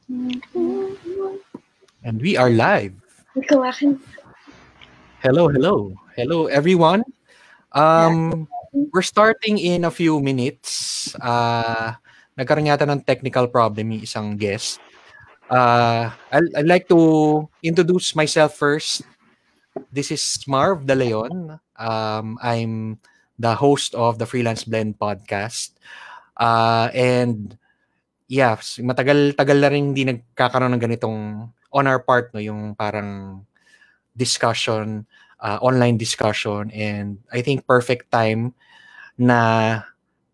And we are live. Hello, everyone. We're starting in a few minutes. Nagkaroon yata ng technical problem yung isang guest. I'd like to introduce myself first. This is Marv De Leon. I'm the host of the Freelance Blend podcast. And yeah, matagal-tagal na rin hindi nagkakaroon ng ganitong on our part, no, yung parang discussion, online discussion, and I think perfect time na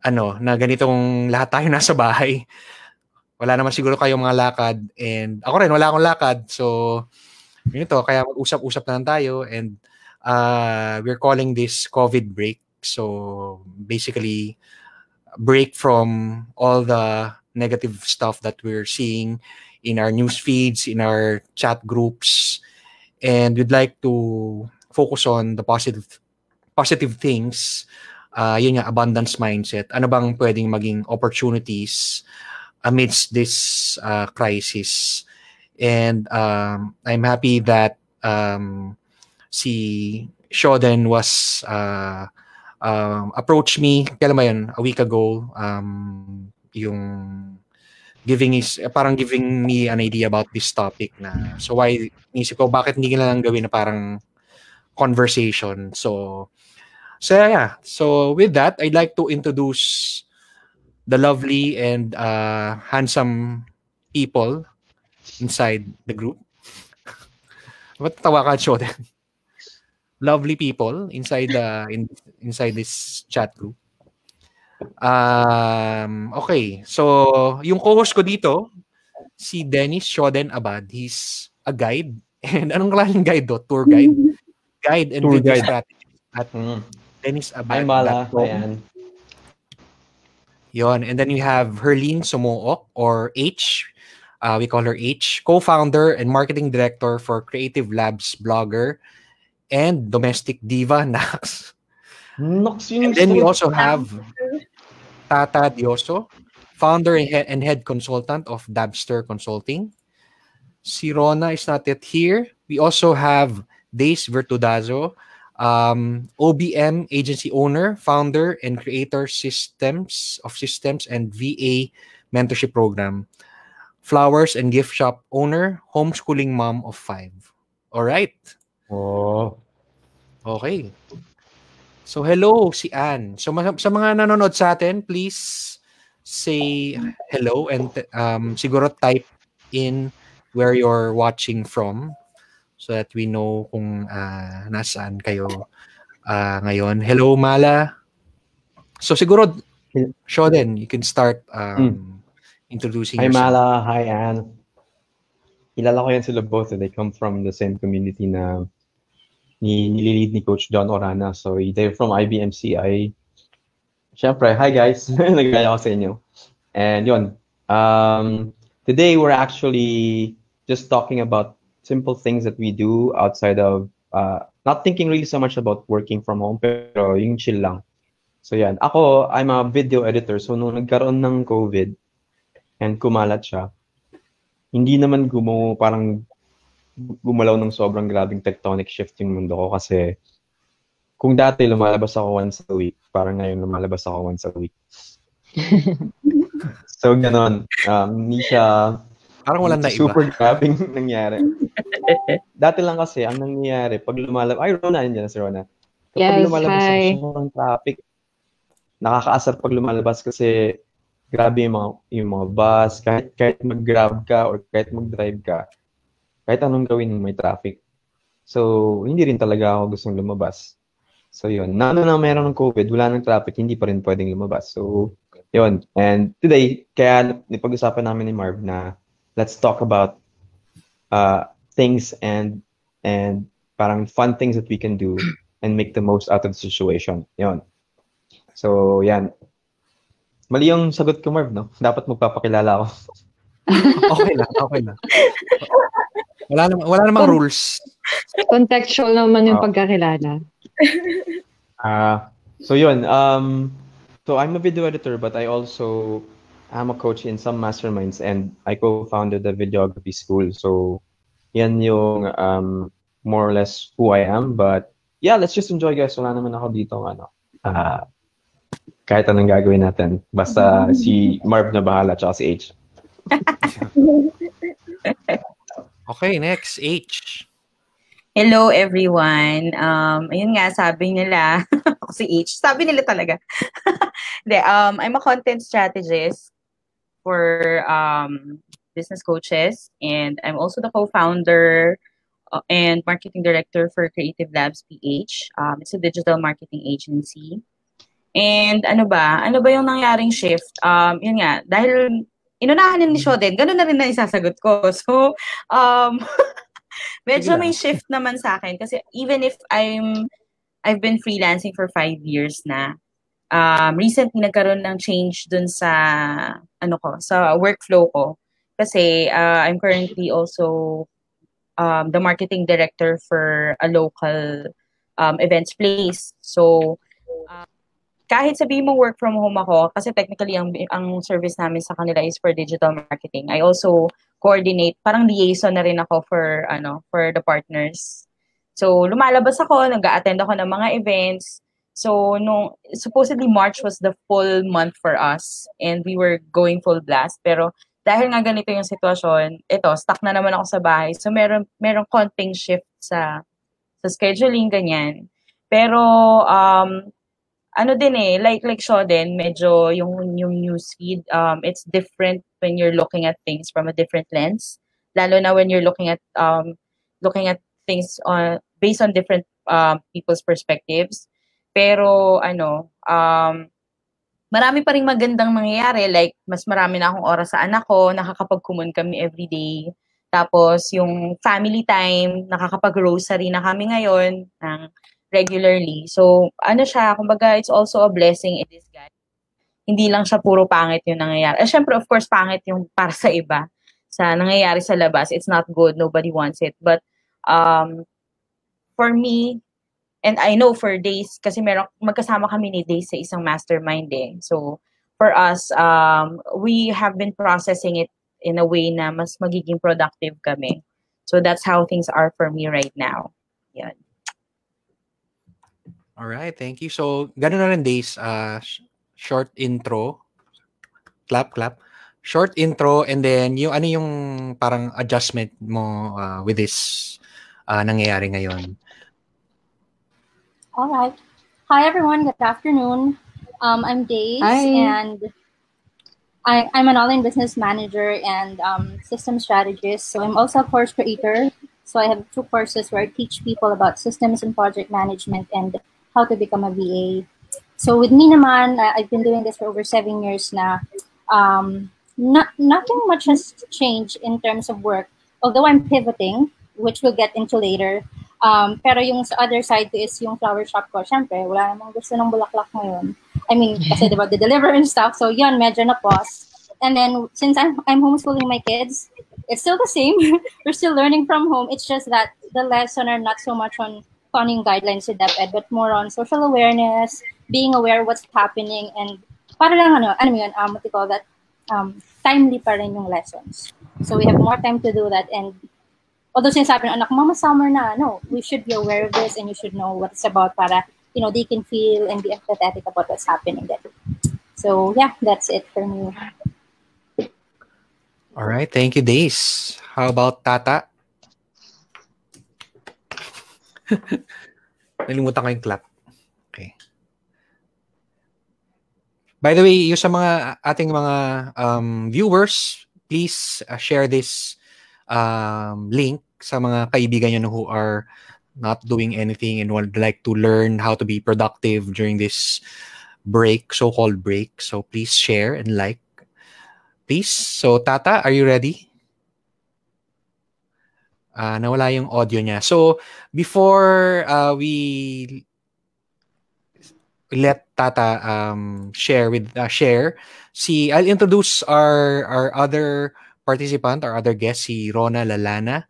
na ganitong lahat tayo nasa bahay. Wala naman siguro kayong mga lakad, and ako rin wala akong lakad. So ganito, kaya mag-usap-usap na lang tayo, and we're calling this COVID break. So basically break from all the negative stuff that we're seeing in our news feeds, in our chat groups, and we'd like to focus on the positive things. Yun nga, abundance mindset. Ano bang pwedeng maging opportunities amidst this crisis? And I'm happy that si Shoden was approached me, kailan ba yun? A week ago, yung giving me an idea about this topic na. So why, isip ko, bakit hindi na lang gawin na parang conversation? So yeah. So with that, I'd like to introduce the lovely and handsome people inside the group. Ba't tawa ka, Shoden? Lovely people inside inside this chat group. Okay, so yung co-host ko dito, si Dennis Shoden Abad. He's a guide. And anong klaseng guide do? Tour guide? Guide and Tour video guide. strategy at Dennis Abad. Hi, Mala. Ayan. Yon. And then we have Herlene Somook, or H. We call her H. Co-founder and marketing director for Creative Labs blogger and domestic diva, Nax. And then we also have Tata Dioso, founder and head consultant of Dabster Consulting. Si Rona is not yet here. We also have Daise Virtudazo, OBM agency owner, founder and creator systems and VA mentorship program. Flowers and gift shop owner, homeschooling mom of 5. All right. Oh. Okay. So hello, si Ann. So sa mga nanonood sa atin, please say hello and siguro type in where you're watching from so that we know kung nasaan kayo ngayon. Hello, Mala. So siguro, Shoden, you can start introducing yourself. Hi, Mala. Hi, Ann. Kilala ko yan sila both. They come from the same community na nililid ni Coach John Orana. So, they're from IBMCI. Siyempre, hi guys. Nagaya ko sa inyo. And yun, today we're actually just talking about simple things that we do outside of, not thinking really so much about working from home, pero yung chill lang. So yan, ako, I'm a video editor. So nung nagkaroon ng COVID and kumalat siya, hindi naman parang gumalaw ng sobrang grabing tectonic shift yung mundo ko kasi kung dati lumalabas ako once a week, parang ngayon lumalabas ako once a week. So ganon, hindi siya parang walang naiba. Super grabing nangyari. Dati lang kasi, ang nangyayari, pag lumalabas, ay Rona, nandiyan na si Rona. Kapag lumalabas ako, sobrang traffic. Nakakaasar pag lumalabas kasi grabe yung mga bus, kahit mag-grab ka or kahit mag-drive ka, kahit anong gawin may traffic. So, hindi rin talaga ako gustong lumabas. So, yun. Na meron ng COVID, wala ng traffic, hindi pa rin pwedeng lumabas. So, yun. And today, kaya napag-usapan namin ni Marv na let's talk about things and parang fun things that we can do and make the most out of the situation. Yun. So, yan. Mali yung sagot ko, Marv, no? Dapat magpapakilala ako. Okay lang. Wala namang rules. Contextual naman yung pagkakilala. So yun, so I'm a video editor, but I also I'm a coach in some masterminds and I co-founded the videography school. So yan yung more or less who I am. But yeah, let's just enjoy guys. Wala naman ako dito kahit anong gagawin natin. Basta si Marv na bahala tsaka si H. Okay, next, H. Hello everyone. Ayun nga, sabi nila, ako si H, sabi nila talaga. I'm a content strategist for business coaches, and I'm also the co-founder and marketing director for Creative Labs PH. It's a digital marketing agency. And ano ba yung nangyaring shift? Yun nga, dahil inunahan ni Shoden, ganun na rin na isasagot ko. So, medyo may shift naman sa akin kasi even if I've been freelancing for 5 years na, recently nagkaroon ng change dun sa sa workflow ko kasi I'm currently also the marketing director for a local events place. So kahit sabihin mo work from home ako, kasi technically ang service namin sa kanila is for digital marketing. I also coordinate, parang liaison na rin ako for the partners. So lumalabas ako, nag-a-attend ako ng mga events. So supposedly March was the full month for us and we were going full blast. Pero dahil nga ganito yung sitwasyon, stuck na naman ako sa bahay. So meron konting shift sa scheduling, ganyan. Pero like Shoden, medyo yung newsfeed, it's different when you're looking at things from a different lens. Lalo na when you're looking at things based on different people's perspectives. Pero marami pa ring magandang nangyayari, like mas marami na akong oras sa anak ko, nakakapag-commune kami everyday. Tapos yung family time, nakakapag-grocery na kami ngayon ng regularly. So, kumbaga, it's also a blessing in disguise. Hindi lang siya puro pangit yung nangyayari. Syempre, of course, pangit yung para sa iba. Sa nangyayari sa labas, it's not good, nobody wants it. But, for me, and I know for Daise, kasi magkasama kami ni Daise sa isang mastermind eh. So, for us, we have been processing it in a way na mas magiging productive kami. So, that's how things are for me right now. Yan. All right, thank you. So, ganun na rin, Daise. Short intro. Clap. Short intro, and then yung parang adjustment mo with this nangyayari ngayon. All right. Hi, everyone. Good afternoon. I'm Daise, and I'm an online business manager and system strategist. So I'm also a course creator. So I have 2 courses where I teach people about systems and project management and how to become a VA. So with me naman, I've been doing this for over 7 years now. Nothing much has changed in terms of work, although I'm pivoting, which we'll get into later. Pero yung sa other side ko is yung flower shop ko. Siyempre, wala namang gusto ng bulaklak ngayon. I mean, kasi diba, the deliver and stuff. So yun, medyo na-pause. And then, since I'm homeschooling my kids, it's still the same. We're still learning from home. It's just that the lessons are not so much on following guidelines with DepEd, but more on social awareness, being aware of what's happening, and para lang what you call that, timely pa rin yung lessons. So we have more time to do that. And although sinasabi ng anak, Mama, summer na, no, we should be aware of this and you should know what it's about para, they can feel and be empathetic about what's happening there. So yeah, that's it for me. All right, thank you, Daise. How about Tata? Nalimutan ko yung clap. Okay. By the way, yung sa ating mga viewers, please share this link sa mga kaibigan nyo who are not doing anything and would like to learn how to be productive during this break, so-called break. So please share and like. Please. So Tata, are you ready? Nawala yung audio niya. So, before we let Tata share, I'll introduce our other participant, our other guest, si Rona Lallana,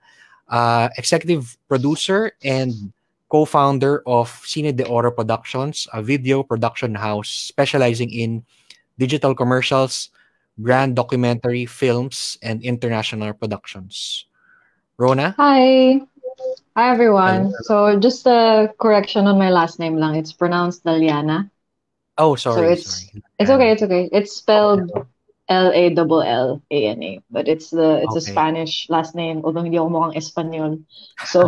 executive producer and co-founder of Sine Productions, a video production house specializing in digital commercials, brand documentary, films, and international productions. Rona? Hi. Hi, everyone. Hello. So just a correction on my last name lang. It's pronounced Lallana. Oh, So sorry. it's okay. It's okay. It's spelled Lallana, but it's a Okay. Spanish last name. Although hindi ako mukhang Espanyol, so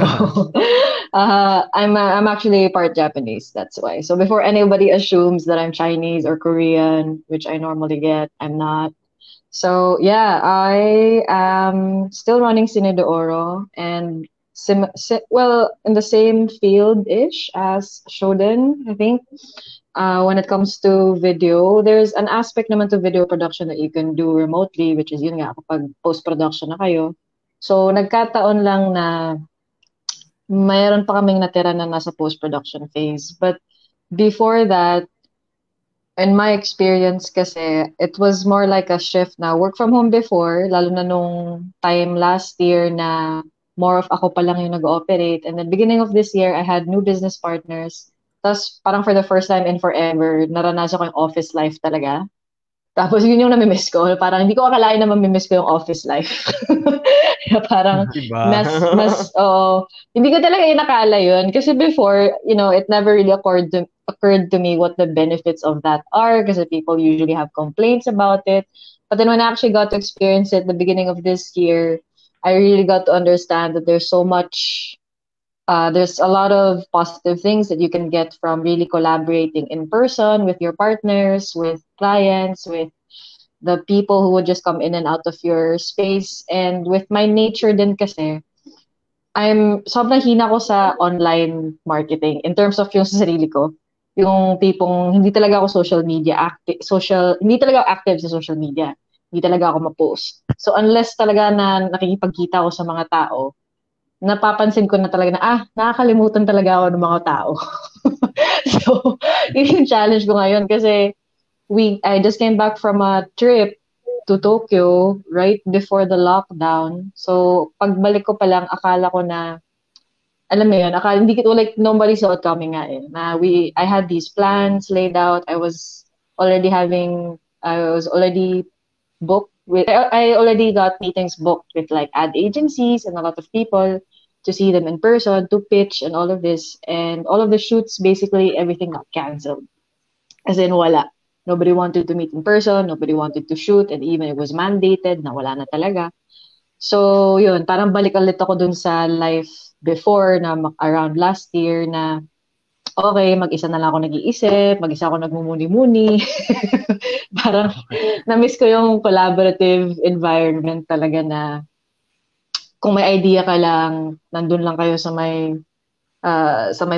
I'm actually part Japanese. That's why. So before anybody assumes that I'm Chinese or Korean, which I normally get, I'm not. So yeah, I am still running Sine de Oro and in the same field-ish as Shoden, I think. When it comes to video, there's an aspect naman to video production that you can do remotely, which is yun nga, kapag post-production na kayo. So, nagkataon lang na mayroon pa kaming natira na nasa post-production phase. But before that, in my experience kasi, it was more like a shift na work from home before, lalo na nung time last year na more of ako pa lang yung nag-ooperate. And then beginning of this year, I had new business partners. Tapos parang for the first time in forever, naranasan ko yung office life talaga. Tapos yun yung namimiss ko. Parang hindi ko akalain na mamimiss ko yung office life. Parang hindi ko talaga inakala yun. Kasi before, it never really occurred to me what the benefits of that are kasi people usually have complaints about it. But then when I actually got to experience it at the beginning of this year, I really got to understand that there's a lot of positive things that you can get from really collaborating in person with your partners, with clients, with the people who would just come in and out of your space. And with my nature din kasi, sobrang hina ko sa online marketing in terms of yung sa sarili ko. Yung tipong hindi talaga ako hindi talaga ako active sa social media. Hindi talaga ako ma-post. So unless talaga na nakikipagkita ako sa mga tao, napapansin ko na talaga na, nakakalimutan talaga ako ng mga tao. So, yun yung challenge ko ngayon kasi I just came back from a trip to Tokyo right before the lockdown. So, pagbalik ko pa lang, akala ko na, alam mo yun, hindi ko like, nobody saw it coming nga eh. I had these plans laid out. I was already booked I already got meetings booked with like ad agencies and a lot of people to see them in person, to pitch and all of this. And all of the shoots, basically everything got canceled. As in, wala. Nobody wanted to meet in person, nobody wanted to shoot, and even it was mandated na wala na talaga. So, yun, parang balik ulit ako dun sa life before na around last year na okay, mag-isa na lang ako nag-iisip, mag-isa ako nagmumuni-muni. Parang na-miss ko yung collaborative environment talaga na kung may idea ka lang, nandun lang kayo sa may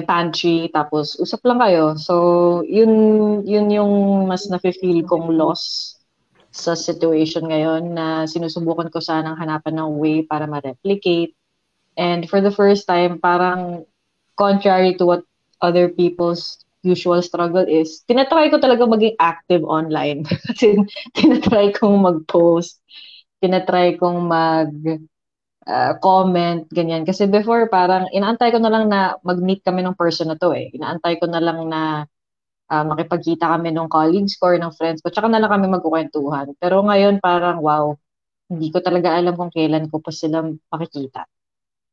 pantry, tapos usap lang kayo. So, yun yung mas nafe-feel kong loss sa situation ngayon na sinusubukan ko sanang hanapan ng way para ma-replicate. And for the first time, parang contrary to what other people's usual struggle is, tinatry ko talaga maging active online. Kasi tinatry kong mag-post, tinatry kong comment, ganyan. Kasi before, parang inaantay ko na lang na mag-meet kami ng person na to eh. Inaantay ko na lang na makipagkita kami ng colleagues ko or ng friends ko, tsaka na lang kami magkukwentuhan. Pero ngayon, parang wow, hindi ko talaga alam kung kailan ko pa sila makikita.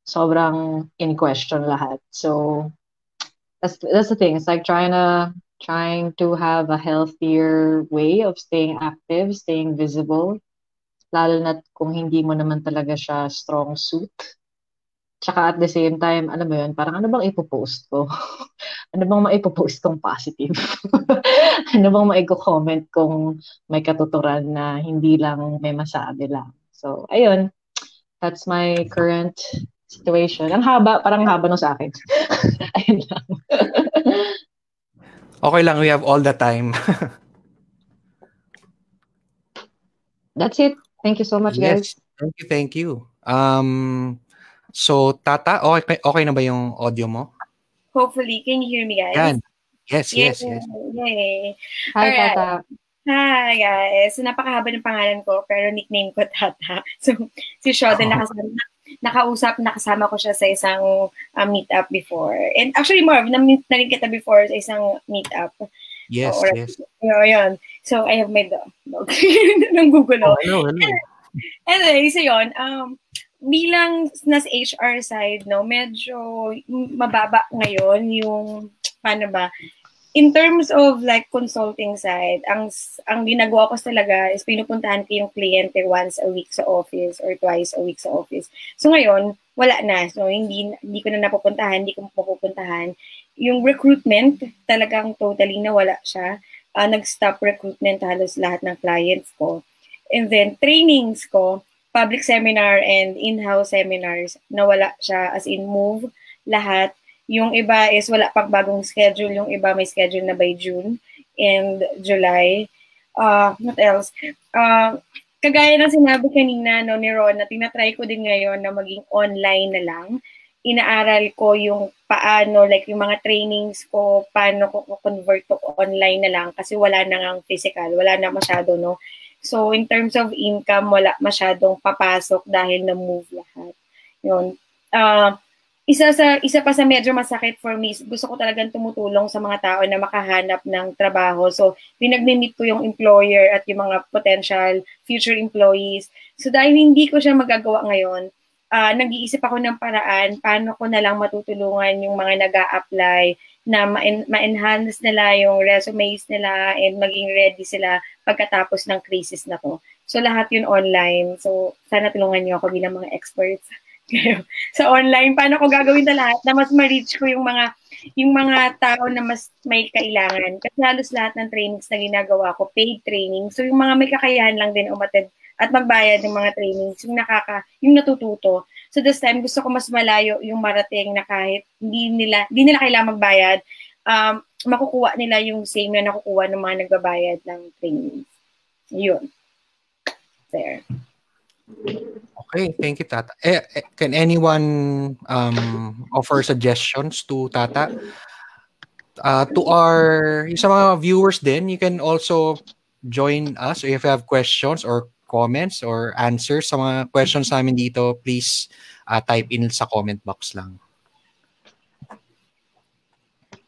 Sobrang in question lahat. So, that's the thing. It's like trying to have a healthier way of staying active, staying visible. Lalo na kung hindi mo naman talaga siya strong suit. Tsaka at the same time, alam mo yun, parang ano bang ipopost ko? Ano bang maipopost kong positive? Ano bang maiko-comment kung may katuturan na hindi lang may masabi lang? So, ayun. That's my current situation. Parang haba no sa akin. Ayun lang. Okay lang, we have all the time. That's it. Thank you so much, guys. Thank you. So, Tata, okay na ba yung audio mo? Hopefully. Can you hear me, guys? Yan. Yes. Yay. Hi, Tata. Hi, guys. So, napakahaba ng pangalan ko, pero nickname ko Tata. So, si Shoden, nakasama ko siya sa isang meetup before. And actually, more, na-meet na rin kita before sa isang meetup. Yes. Yun. So, I have my dog. Nang gugulo. Hello. Anyway, so yun, bilang nasa HR side, no, medyo mababa ngayon yung, paano ba, in terms of like consulting side, ang ginagawa ko talaga is pinupuntahan ko yung kliyente once a week sa office or twice a week sa office. So ngayon, wala na. So hindi ko na napupuntahan, hindi ko mapupuntahan. Yung recruitment, talagang totally nawala siya. Nag-stop recruitment halos lahat ng clients ko. And then trainings ko, public seminar and in-house seminars, nawala siya, as in move lahat. Yung iba is wala pang bagong schedule. Yung iba may schedule na by June and July. What else? Kagaya ng sinabi kanina no, ni Rona, tinatry ko din ngayon na maging online na lang. Inaaral ko yung paano, like yung mga trainings ko, paano ko convert to online na lang kasi wala na ngang physical, wala na masyado, no? So, in terms of income, wala masyadong papasok dahil na-move lahat. Yun. Isa pa sa medyo masakit for me, gusto ko talagang tumutulong sa mga tao na makahanap ng trabaho. So, pinag-meet ko yung employer at yung mga potential future employees. So, dahil hindi ko siya magagawa ngayon, nag-iisip ako ng paraan paano ko na lang matutulungan yung mga nag-a-apply na ma-enhance nila yung resumes nila and maging ready sila pagkatapos ng crisis na to. So, lahat yun online. So, sana tulungan niyo ako bilang mga experts. Sa online, paano ko gagawin na lahat na mas ma-reach ko yung mga tao na mas may kailangan. Kasi halos lahat ng trainings na ginagawa ko, paid training. So yung mga may kakayahan lang din umattend at magbayad ng mga trainings, yung natututo. So this time, gusto ko mas malayo yung marating na kahit hindi nila kailangan magbayad, makukuha nila yung same na nakukuha ng mga nagbabayad ng trainings. Yun. There. Okay, thank you, Tata. Can anyone offer suggestions to Tata? Sa mga viewers din, you can also join us if you have questions or comments or answers sa mga questions namin dito. Please type in sa comment box lang.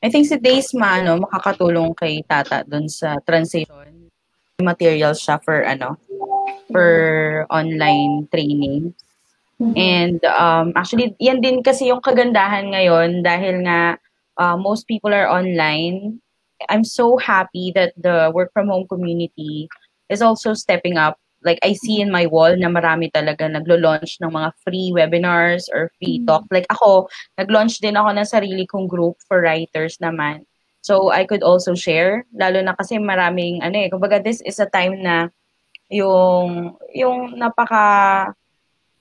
I think si Daise makakatulong kay Tata dun sa transition. Materials siya for online training. And actually, yan din kasi yung kagandahan ngayon dahil nga most people are online. I'm so happy that the work from home community is also stepping up. Like I see in my wall na marami talaga naglo-launch ng mga free webinars or free talk. Like ako, nag-launch din ako ng sarili kong group for writers naman. So I could also share, lalo na kasi maraming kumbaga this is a time na yung napaka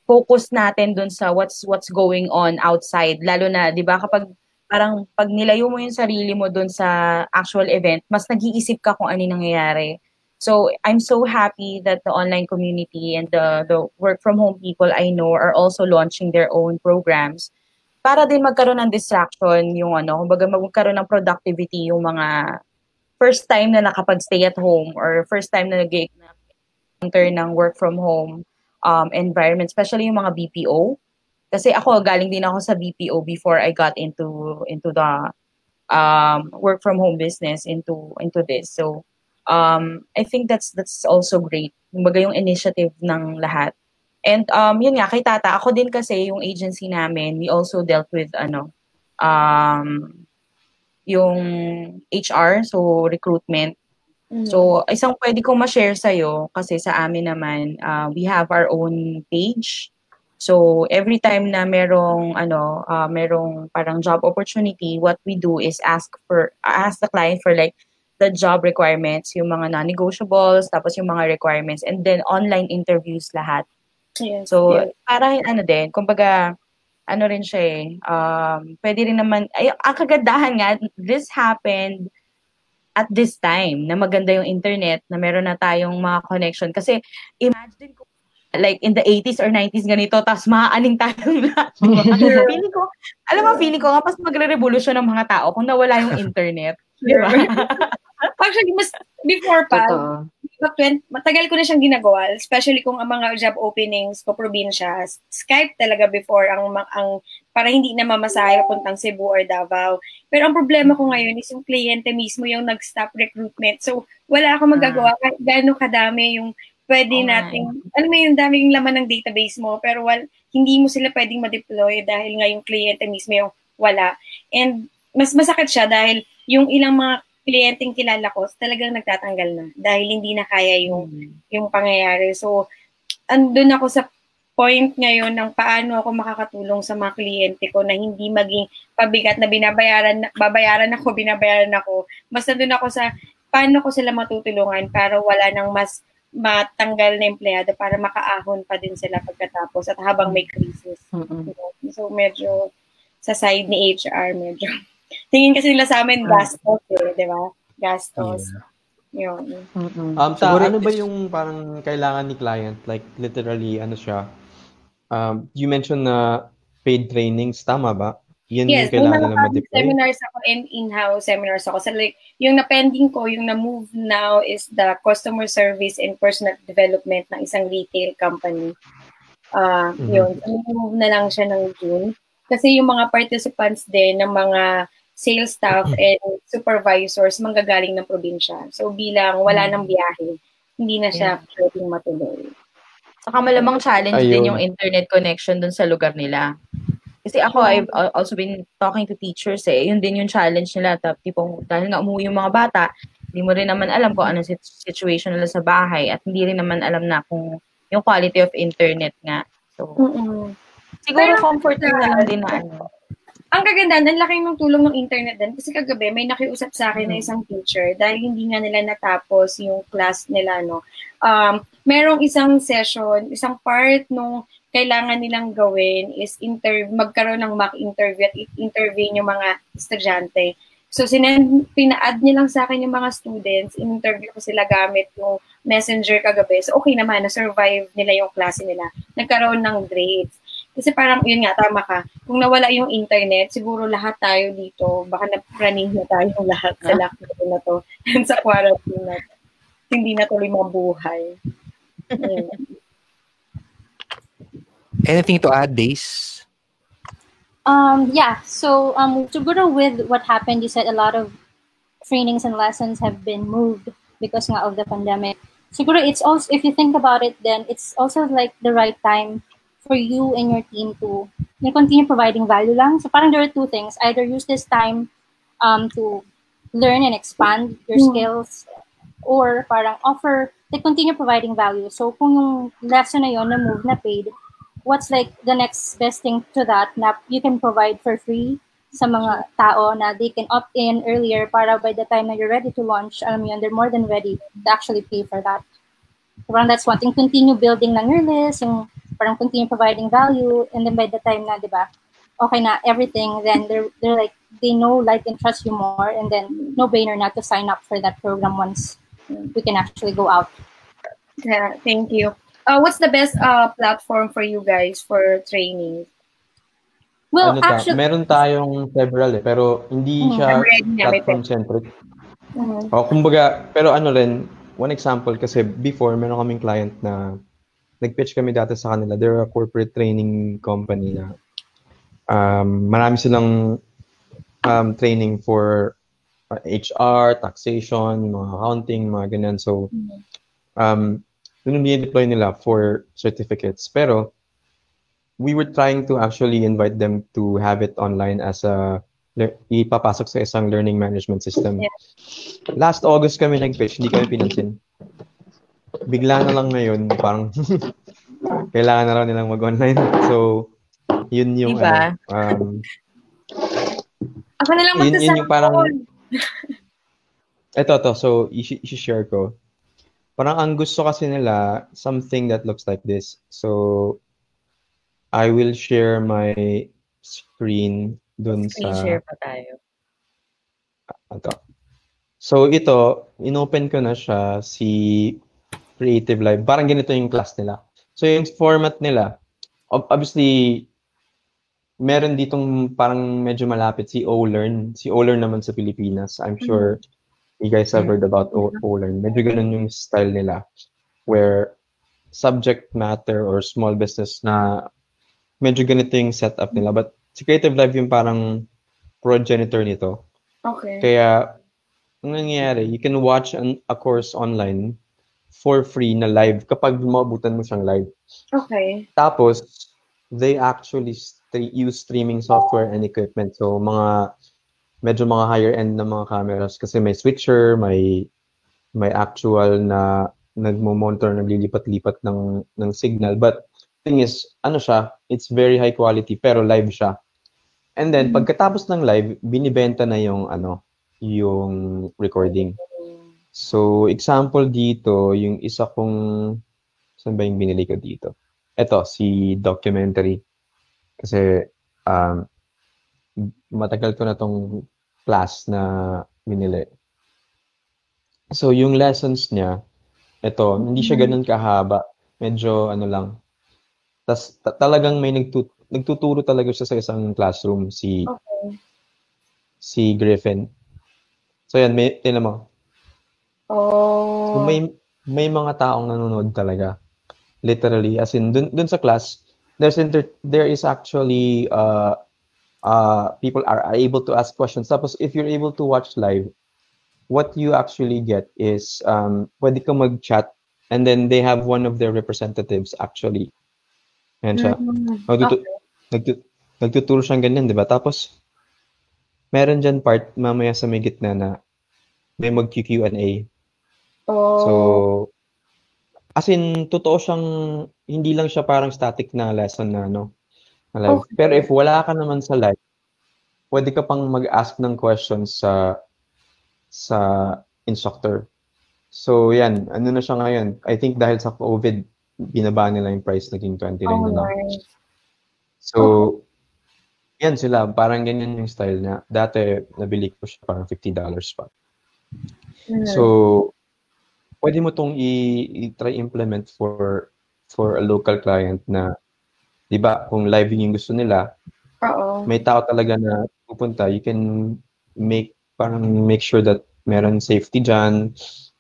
focus natin dun sa what's going on outside, lalo na 'di ba kapag parang pag nilayo mo yung sarili mo dun sa actual event, mas nag-iisip ka kung ano nangyayari. So I'm so happy that the online community and the work from home people I know are also launching their own programs para din magkaroon ng distraction yung kumbaga magkaroon ng productivity yung mga first time na nakapag-stay at home or first time na nag-encounter ng work from home environment, especially yung mga BPO. Kasi ako, galing din ako sa BPO before I got into the work from home business, into this. So, I think that's also great. Kumbaga yung initiative ng lahat. And yun nga, kay Tata, ako din kasi yung agency namin, we also dealt with yung HR, so recruitment. So, isang pwede kong ma-share sa'yo kasi sa amin naman, we have our own page. So, every time na merong parang job opportunity, what we do is ask the client for like the job requirements, yung mga non-negotiables, tapos yung mga requirements, and then online interviews lahat. Yes, So, yes. para din, kumbaga, rin siya pwede rin naman, ang kagandahan nga, this happened at this time na maganda yung internet, na meron na tayong mga connection. Kasi imagine ko, like in the 80s or 90s ganito, tapos maaaning tayong lahat. Feeling ko nga, mas magre-revolution ng mga tao kung nawala yung internet. Di ba? Actually, mas before pa, matagal ko na siyang ginagawa, especially kung ang mga job openings ko probinsya, Skype talaga before ang para hindi na mamasahe papuntang Cebu or Davao. Pero ang problema ko ngayon is yung kliyente mismo yung nag-stop recruitment. So, wala akong magagawa kahit gaano kadami yung pwede nating, alam mo yung daming laman ng database mo, pero hindi mo sila pwedeng ma-deploy dahil nga yung kliyente mismo yung wala. And mas masakit siya dahil yung ilang mga kliyenteng kilala ko talagang nagtatanggal na dahil hindi na kaya yung pangyayari. So, andun ako sa point ngayon ng paano ako makakatulong sa mga kliyente ko na hindi maging pabigat na binabayaran ako. Mas nandun ako sa paano ko sila matutulungan para wala nang mas matanggal na empleyado para makaahon pa din sila pagkatapos at habang may crisis. So, medyo sa side ni HR, medyo tingin kasi nila sa amin gastos di ba? Gastos. Yeah. Yun. Ano ba yung parang kailangan ni client? Like literally ano siya? You mentioned na paid trainings, tama ba? Yan yes, yung kailangan na ma-deploy? Seminars ako and in-house seminars ako. So like, yung na-pending ko, yung na-move now is the customer service and personal development ng isang retail company. Yun. So, move na lang siya ng June. Kasi yung mga participants din ng mga sales staff and supervisors manggagaling ng probinsya. So bilang wala nang biyahe, hindi na siya pwedeng matuloy. Saka malamang challenge din yung internet connection dun sa lugar nila. Kasi ako, I've also been talking to teachers Yun din yung challenge nila. Tipong, dahil nga umuwi yung mga bata, hindi mo rin naman alam kung anong situation nila sa bahay at hindi rin naman alam na kung yung quality of internet nga. So, siguro comforting na lang din na ano. Ang kagandahan, ang laking ng tulong ng internet din. Kasi kagabi, may nakiusap sa akin na isang teacher dahil hindi nga nila natapos yung class nila, no. Merong isang session, isang part nung kailangan nilang gawin is magkaroon ng mock interview at interview yung mga estudyante. So, pina-add nilang sa akin yung mga students, in-interview ko sila gamit yung messenger kagabi. So, okay naman, na-survive nila yung klase nila. Nagkaroon ng grades. Kasi parang, yun nga, tama ka. Kung nawala yung internet, siguro lahat tayo dito, baka napraning na tayo lahat sa lockdown na to, sa quarantine na to. Hindi na tuloy mabuhay. Anything to add, Daise? Yeah, so siguro with what happened, you said a lot of trainings and lessons have been moved because of the pandemic. Siguro it's also, if you think about it, then it's also like the right time for you and your team to continue providing value lang. So parang there are two things. Either use this time to learn and expand your skills, or parang continue providing value. So kung yung lesson na yun, na move, na paid, what's like the next best thing to that na you can provide for free sa mga tao na they can opt in earlier para by the time na you're ready to launch, they're more than ready to actually pay for that. So parang that's one thing. Continue building lang your list, yung parang continue providing value, and then by the time na, di ba, okay na everything, then they're like, they know, like, and trust you more, and then no-brainer not to sign up for that program once we can actually go out. Yeah, thank you. What's the best platform for you guys for training? Well, actually, meron tayong several pero hindi siya platform-centric. Kumbaga, pero one example, kasi before, meron kaming client na nag-pitch kami dati sa kanila. They're a corporate training company na marami silang training for HR, taxation, mga accounting, mga ganyan. So, yun i-deploy nila for certificates. Pero, we were trying to actually invite them to have it online as ipapasok sa isang learning management system. Yeah. Last August kami nag-pitch, hindi kami pinansin. Bigla na lang ngayon, parang kailangan na raw nilang mag-online. So, yun yung Diba? Ako na lang yun yung parang ito, so i-share ko. Parang ang gusto kasi nila, something that looks like this. So, I will share my screen dun sa... Screen share pa tayo. Ito. So, ito, inopen ko na siya, si Creative Live. Parang ganito yung class nila. So, yung format nila, obviously, meron ditong parang medyo malapit si O-Learn. Si O-Learn naman sa Pilipinas. I'm sure You guys have heard about O-Learn. Medyo ganun yung style nila where subject matter or small business na medyo ganito yung setup nila. But si Creative Live yung parang progenitor nito. Okay. Kaya, ang nangyayari, you can watch a course online for free na live kapag maabutan mo siyang live. Okay. Tapos, they actually use streaming software and equipment. So, medyo mga higher end na mga cameras kasi may switcher, may actual na nagmo-monitor, naglilipat-lipat ng signal. But thing is, it's very high quality pero live siya. And then pagkatapos ng live, binibenta na yung recording. So example dito, yung isa kong saan ba yung binili ko dito? Ito, si documentary. Kasi matagal ko na tong class na binili. So yung lessons niya, ito, hindi siya ganun kahaba. Medyo lang. Tas talagang may nagtuturo talaga siya sa isang classroom, si Griffin. So yan, tingnan mo. So may mga taong nanonood talaga. Literally, as in dun sa class, there is actually people are able to ask questions. Tapos if you're able to watch live, what you actually get is pwede ka mag-chat and then they have one of their representatives actually. Ayan siya. Nagtuturo siyang ganyan, di ba? Tapos, meron dyan part mamaya sa may gitna na may mag-Q&A. So, as in, totoo siyang, hindi lang siya parang static na lesson na live. Pero if wala ka naman sa live, pwede ka pang mag-ask ng questions sa instructor. So, yan. Ano na siya ngayon? I think dahil sa COVID, binaba nila yung price, naging 29 na lang. So, yan sila. Parang ganyan yung style niya. Dati, nabili ko siya parang $50 pa. So, pwede mo tong i-try implement for a local client na, di ba, kung live yung gusto nila, may tao talaga na pupunta, you can make sure that meron safety dyan,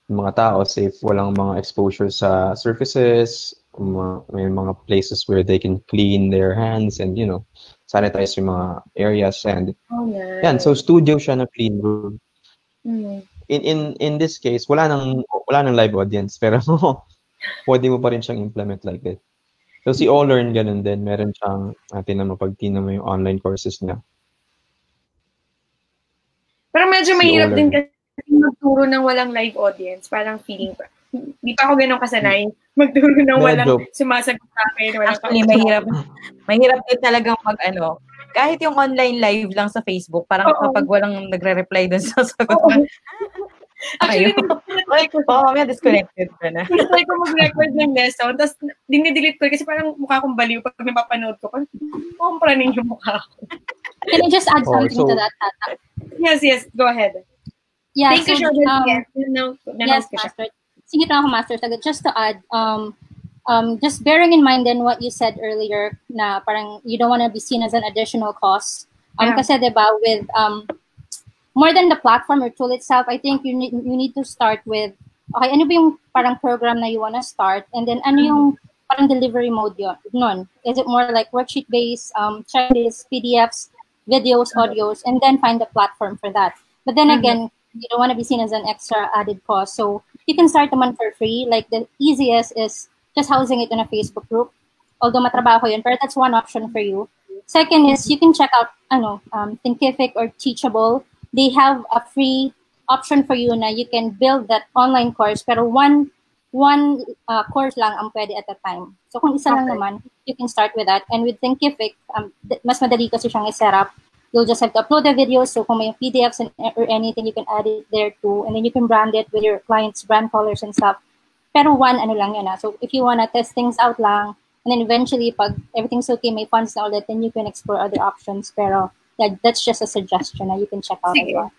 mga tao safe, walang mga exposure sa surfaces, may mga places where they can clean their hands and sanitize yung mga areas and yan. So studio siya na clean room. In this case, wala nang live audience pero pwede mo pa rin siyang implement like that. So si O-Learn ganun din, meron siyang pag tingnan mo yung online courses niya. Pero medyo mahirap din kasi magturo ng walang live audience. Parang feeling ko. Hindi pa ako ganun kasanay. Magturo ng walang sumasagot sa akin. Actually, mahirap din talagang kahit yung online live lang sa Facebook, parang kapag walang nagre-reply dun sa sagot mo. Actually, mamaya disconnected ka na. Try ko mag-record ng lesson, tapos dinidelete ko kasi parang mukha kong baliw pag may papanood ko. Kumparanin yung mukha ko. Can I just add something to that, Tata? Yes, go ahead. Yeah, thank you, yes, Master. Sige lang ako, Master. Just to add, just bearing in mind then what you said earlier na parang you don't want to be seen as an additional cost. Kasi diba, with more than the platform or tool itself, I think you need to start with, okay, ano ba yung parang program na you want to start? And then ano yung parang delivery mode yun? Nun? Is it more like worksheet-based, checklists, PDFs, videos, audios, and then find the platform for that? But then again, you don't want to be seen as an extra added cost. So you can start them for free. Like the easiest is just housing it in a Facebook group. Although matrabaho yun, but that's one option for you. Second is you can check out Thinkific or Teachable. They have a free option for you na you can build that online course pero one course lang ang pwede at a time. So kung isa lang naman, you can start with that. And with Thinkific, mas madali kasi siyang i-set up. You'll just have to upload the videos. So kung may PDFs or anything, you can add it there too. And then you can brand it with your client's brand colors and stuff. Pero lang yun. So if you wanna test things out lang, and then eventually, pag everything's okay, may funds na ulit, then you can explore other options. Pero that's just a suggestion na you can check out as well.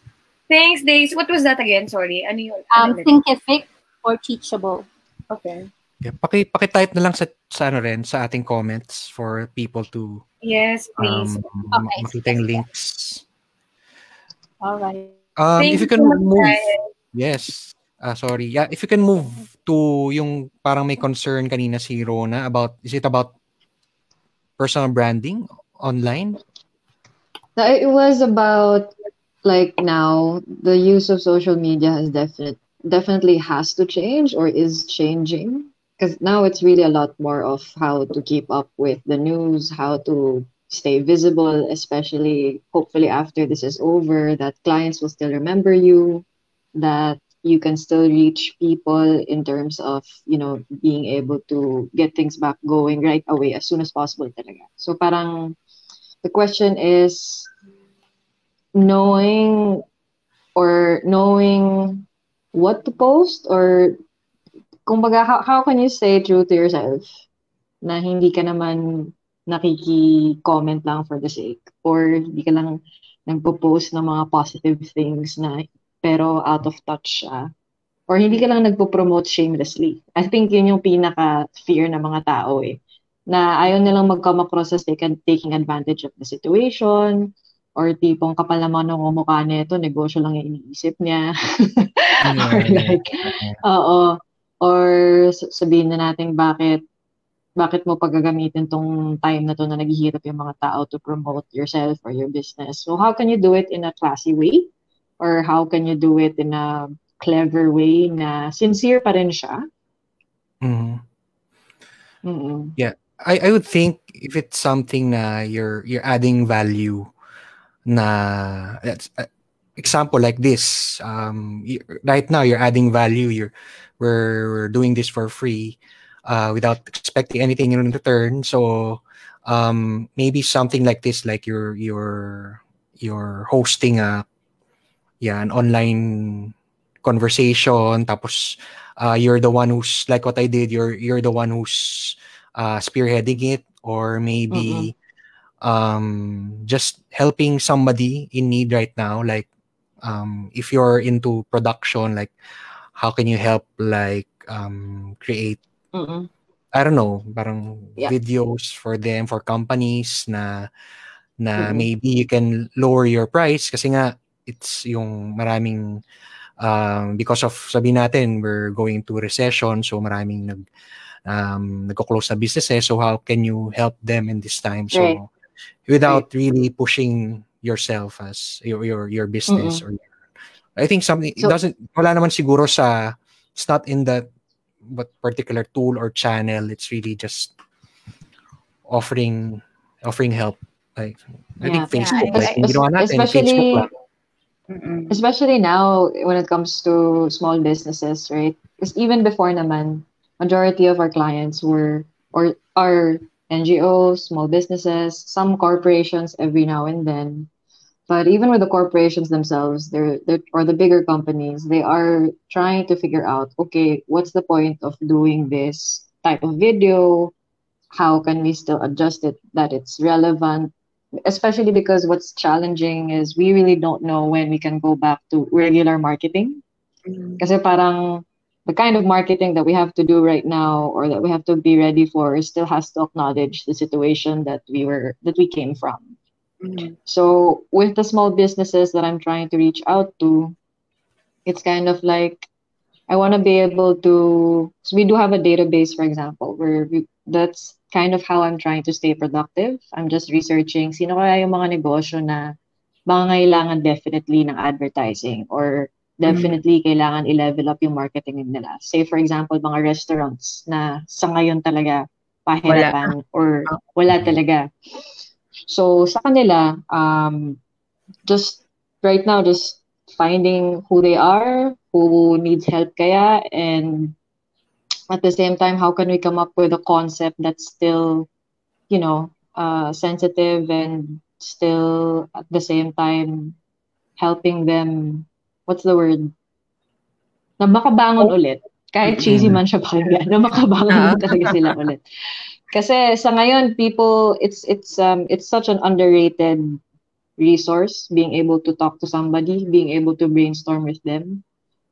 Thanks, Daise. What was that again? Sorry. Ano yun? Thinkific or Teachable. Okay. Yeah, paki-type na lang sa ating comments for people to yes, please. Makita yung links. All right. If you can move Yes. Sorry. Yeah, if you can move to yung parang may concern kanina si Rona about, is it about personal branding online? It was about like now the use of social media has definitely has to change or is changing, because now it's really a lot more of how to keep up with the news, how to stay visible, especially hopefully after this is over, that clients will still remember you, that you can still reach people in terms of, being able to get things back going right away as soon as possible talaga. So parang the question is knowing knowing what to post, or kumbaga how can you stay true to yourself na hindi ka naman nakiki-comment lang for the sake, or hindi ka lang nagpo-post ng mga positive things na pero out of touch siya, or hindi ka lang nagpo-promote shamelessly. I think yun yung pinaka-fear ng mga tao na ayaw nilang mag-come across as taking advantage of the situation, or tipong kapal naman ng mukha nito, negosyo lang yung iniisip niya. Or like, oo. Or sabihin na natin bakit mo paggagamitin tong time na to na naghihirap yung mga tao to promote yourself or your business. So how can you do it in a classy way? Or how can you do it in a clever way na sincere pa rin siya? Mm-hmm. Mm-mm. Yeah. I would think if it's something na you're adding value, na example like this, right now you're adding value, we're doing this for free, without expecting anything in return. So maybe something like this, like you're hosting an online conversation, tapos you're the one who's, like what I did, you're the one who's spearheading it, or maybe just helping somebody in need right now, like if you're into production, like how can you help, like create I don't know, parang videos for them, for companies na maybe you can lower your price kasi nga it's yung maraming because of, sabihin natin, we're going to recession, so maraming nagko-close na businesses, so how can you help them in this time? So without really pushing yourself as your business, or I think something, it doesn't, wala naman siguro sa, it's not in that what particular tool or channel, it's really just offering help, like I think Facebook, especially now when it comes to small businesses, right? Because even before naman, majority of our clients were or are NGOs, small businesses, some corporations every now and then. But even with the corporations themselves, they're or the bigger companies, they are trying to figure out, okay, what's the point of doing this type of video? How can we still adjust it that it's relevant? Especially because what's challenging is we really don't know when we can go back to regular marketing. Kasi parang the kind of marketing that we have to do right now, or that we have to be ready for, still has to acknowledge the situation that we came from. So with the small businesses that I'm trying to reach out to, it's kind of like I want to be able to. So we do have a database, for example, where that's kind of how I'm trying to stay productive. I'm just researching sino kaya yung mga negosyo na kailangan definitely ng advertising, or definitely kailangan i-level up yung marketing nila. Say for example, mga restaurants na sa ngayon talaga pahirapan or wala talaga. So sa kanila, just right now, just finding who they are, who needs help kaya, and at the same time, how can we come up with a concept that's still, sensitive, and still at the same time helping them, what's the word? Na makabangon ulit. Kahit cheesy man siya pakinggan, na makabangon talaga sila ulit. Kasi sa ngayon, people, it's such an underrated resource, being able to talk to somebody, being able to brainstorm with them.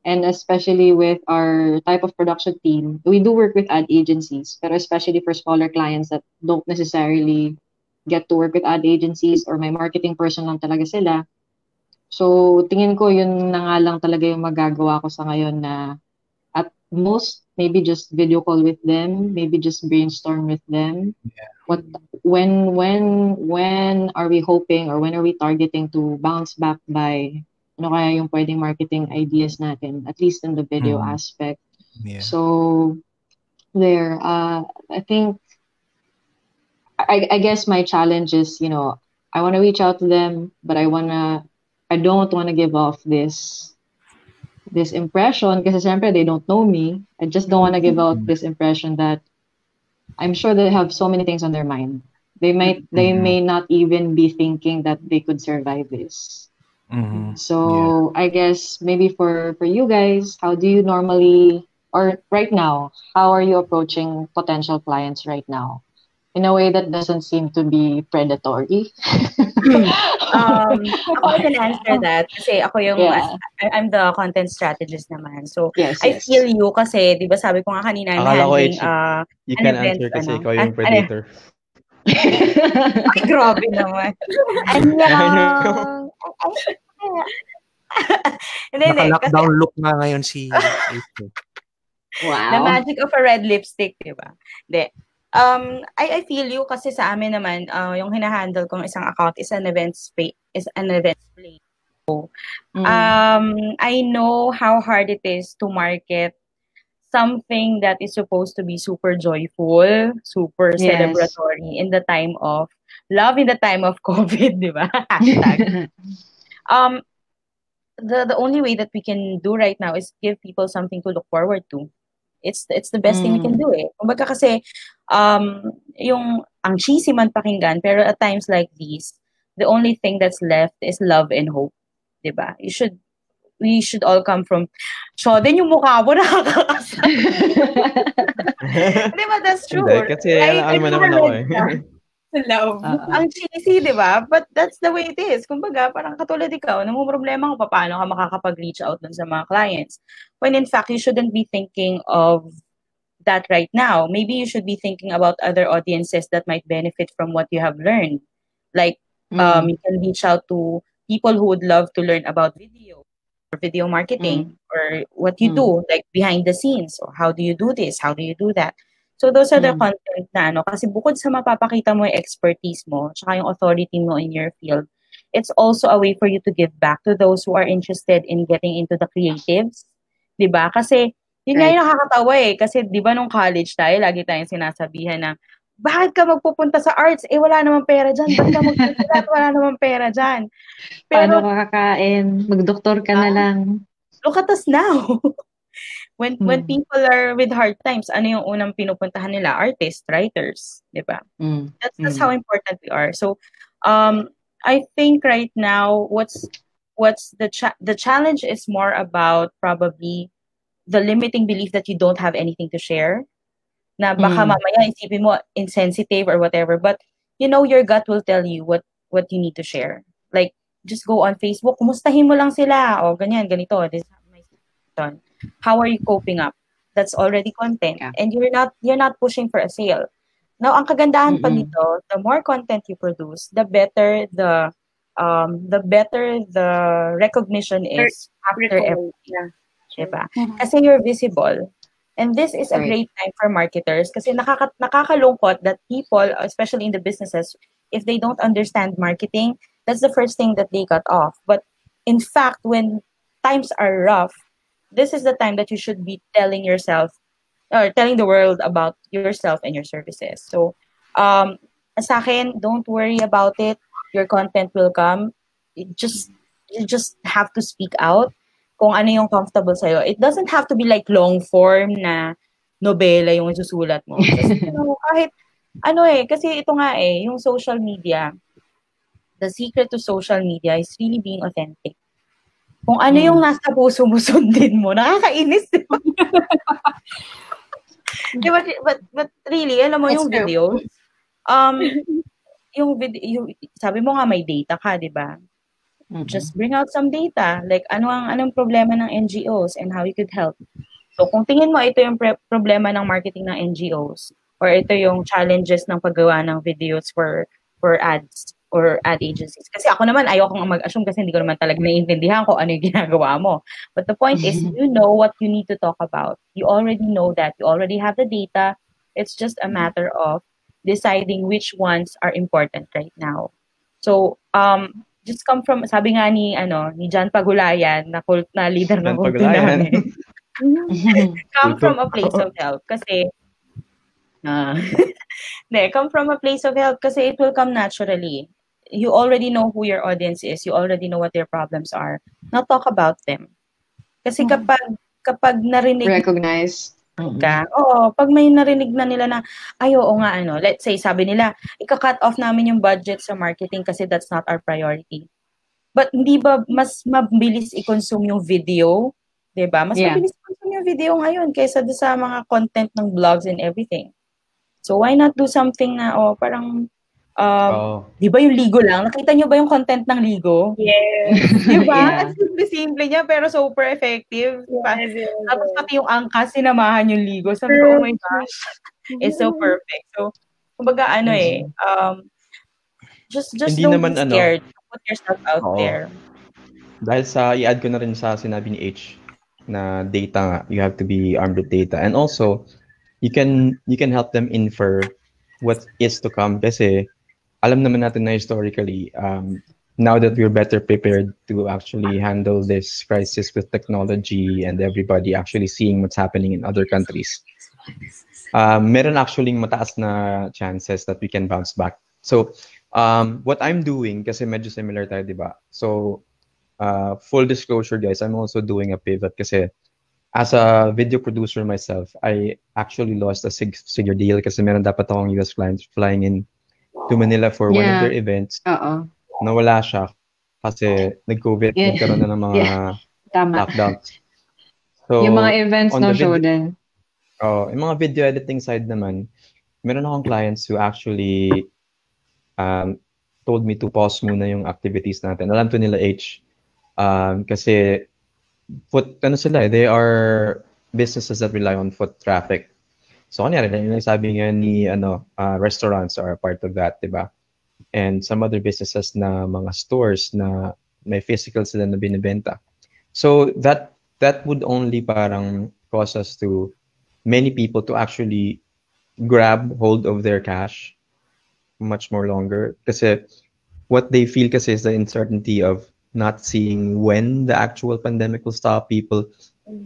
And especially with our type of production team, we do work with ad agencies, but especially for smaller clients that don't necessarily get to work with ad agencies, or may marketing person lang talaga sila, So, tingin ko yun na nga lang talaga yung magagawa ko sa ngayon na at most, maybe just video call with them, maybe just brainstorm with them. Yeah. When are we hoping or when are we targeting to bounce back by ano kaya yung pwedeng marketing ideas natin, at least in the video aspect. Yeah. So, there, I think, I guess my challenge is, I want to reach out to them, but I don't want to give off this impression kasi siyempre they don't know me. I just don't want to give out this impression that I'm sure they have so many things on their mind. They may not even be thinking that they could survive this. So I guess maybe for you guys, how do you normally, or right now, how are you approaching potential clients right now? In a way that doesn't seem to be predatory. Ako I can answer that kasi ako yung I'm the content strategist naman. So I feel you kasi 'di ba sabi ko nga kanina I'm handling you can answer kasi ikaw yung predator. Ay grabe naman. Naka-lockdown look nga ngayon si April. Wow. The magic of a red lipstick, 'di ba? Hindi. I feel you kasi sa amin naman yung hinahandle kong isang account is an event space, So, I know how hard it is to market something that is supposed to be super joyful, super celebratory in the time of love, in the time of COVID, di ba? Hashtag. The only way that we can do right now is give people something to look forward to. It's the best thing we can do eh. Kumbaga kasi, yung ang cheesy man pakinggan, pero at times like these, the only thing that's left is love and hope. Diba? We should all come from, so din yung mukha mo nakakasal. Diba? That's true. Hindi, kasi alam mo naman ako eh. Love. Ang cheesy, di ba? But that's the way it is. Kumbaga, parang katulad ikaw, mo problema kung paano ka makakapag-reach out dun sa mga clients. When in fact, you shouldn't be thinking of that right now. Maybe you should be thinking about other audiences that might benefit from what you have learned. Like, you can reach out to people who would love to learn about video or video marketing or what you do, like behind the scenes, or how do you do this? How do you do that? So those are the content na kasi bukod sa mapapakita mo yung expertise mo, tsaka yung authority mo in your field, it's also a way for you to give back to those who are interested in getting into the creatives. Diba? Kasi yun nga yung nakakatawa eh. Kasi diba nung college tayo, lagi tayong sinasabihan na, bakit ka magpupunta sa arts? Eh wala namang pera dyan. Ba't ka magpupunta? Wala namang pera dyan. Pero, paano kakakain? Magdoktor ka na lang. Look at us now. When people are with hard times, ano yung unang pinupuntahan nila? Artists, writers, di ba? That's how important we are. So, I think right now, what's the challenge is more about probably the limiting belief that you don't have anything to share. Na baka mamaya isipin mo insensitive or whatever, but your gut will tell you what you need to share. Like, just go on Facebook, kumustahin mo lang sila, o ganyan, ganito, this is my situation. How are you coping up? That's already content, and you're not pushing for a sale. Now, ang kagandahan pa dito, the more content you produce, the better the recognition is after everything. Diba? Kasi you're visible. And this is a great time for marketers kasi nakakalungkot that people, especially in the businesses, if they don't understand marketing, that's the first thing that they cut off. But in fact, when times are rough, this is the time that you should be telling yourself or telling the world about yourself and your services. So, sa akin, don't worry about it. Your content will come. You just have to speak out kung ano yung comfortable sa'yo. It doesn't have to be like long form na nobela yung isusulat mo. Kasi, kahit kasi ito nga yung social media, the secret to social media is really being authentic. Kung ano yung nasa puso mo, sundin mo. Nakakainis, di ba? But really, alam mo yung video, sabi mo nga may data ka, di ba? Just bring out some data. Like, anong problema ng NGOs and how you could help. So, kung tingin mo ito yung problema ng marketing ng NGOs or ito yung challenges ng paggawa ng videos for ads or ad agencies. Kasi ako naman, ayoko nga mag-assume kasi hindi ko naman talaga naiintindihan kung ano yung ginagawa mo. But the point is, you know what you need to talk about. You already know that. You already have the data. It's just a matter of deciding which ones are important right now. So, just come from, sabi nga ni John Pagulayan, na leader ng kulto namin. Come from a place of help. Kasi, come from a place of help kasi it will come naturally. You already know who your audience is. You already know what their problems are. Now talk about them. Kasi kapag narinig recognize ka, pag may narinig na nila na, oo nga, let's say, sabi nila, ika-cut off namin yung budget sa marketing kasi that's not our priority. But hindi ba mas mabilis i-consume yung video? Diba? Mas mabilis i-consume yung video ngayon kaysa sa mga content ng blogs and everything. So why not do something na, parang, di ba yung ligo lang? Nakita nyo ba yung content ng ligo? Yes. Di ba? Simple niya, pero super effective. Yes. Tapos pati yung angkas, sinamahan yung ligo. Sabi ko, oh my gosh, it's so perfect. So, kumbaga, just Hindi don't naman, be scared to put yourself out there. Dahil i-add ko na rin sa sinabi ni H na data nga, you have to be armed with data. And also, you can help them infer what is to come kasi alam naman natin na historically, now that we're better prepared to actually handle this crisis with technology and everybody actually seeing what's happening in other countries, meron actually mataas na chances that we can bounce back. So, what I'm doing, kasi medyo similar tayo, diba? So, full disclosure guys, I'm also doing a pivot kasi as a video producer myself, I actually lost a six-figure deal kasi meron dapat akong US clients flying in to Manila for one of their events. Nawala siya kasi nag-COVID, nagkaroon na ng mga lockdowns. So, yung mga events no show din. Yung mga video editing side naman, meron akong clients who actually told me to pause muna yung activities natin. Alam to nila H kasi they are businesses that rely on foot traffic. So kanyari, yung sabi nga ni restaurants are a part of that, diba? And some other businesses na mga stores na may physical sila na binibenta. So that would only parang cause us to many people to actually grab hold of their cash much more longer. Kasi what they feel kasi is the uncertainty of not seeing when the actual pandemic will stop.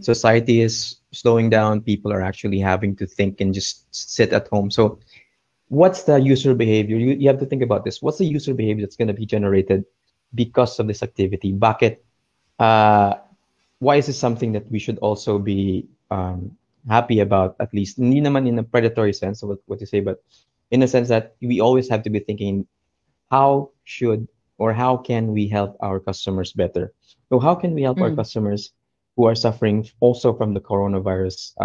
Society is slowing down. People are actually having to think and just sit at home. So what's the user behavior? You have to think about this. What's the user behavior that's going to be generated because of this activity? Bakit? Why is this something that we should also be happy about, at least? Hindi naman in a predatory sense, what you say, but in a sense that we always have to be thinking, how can we help our customers better? So how can we help our customers who are suffering also from the coronavirus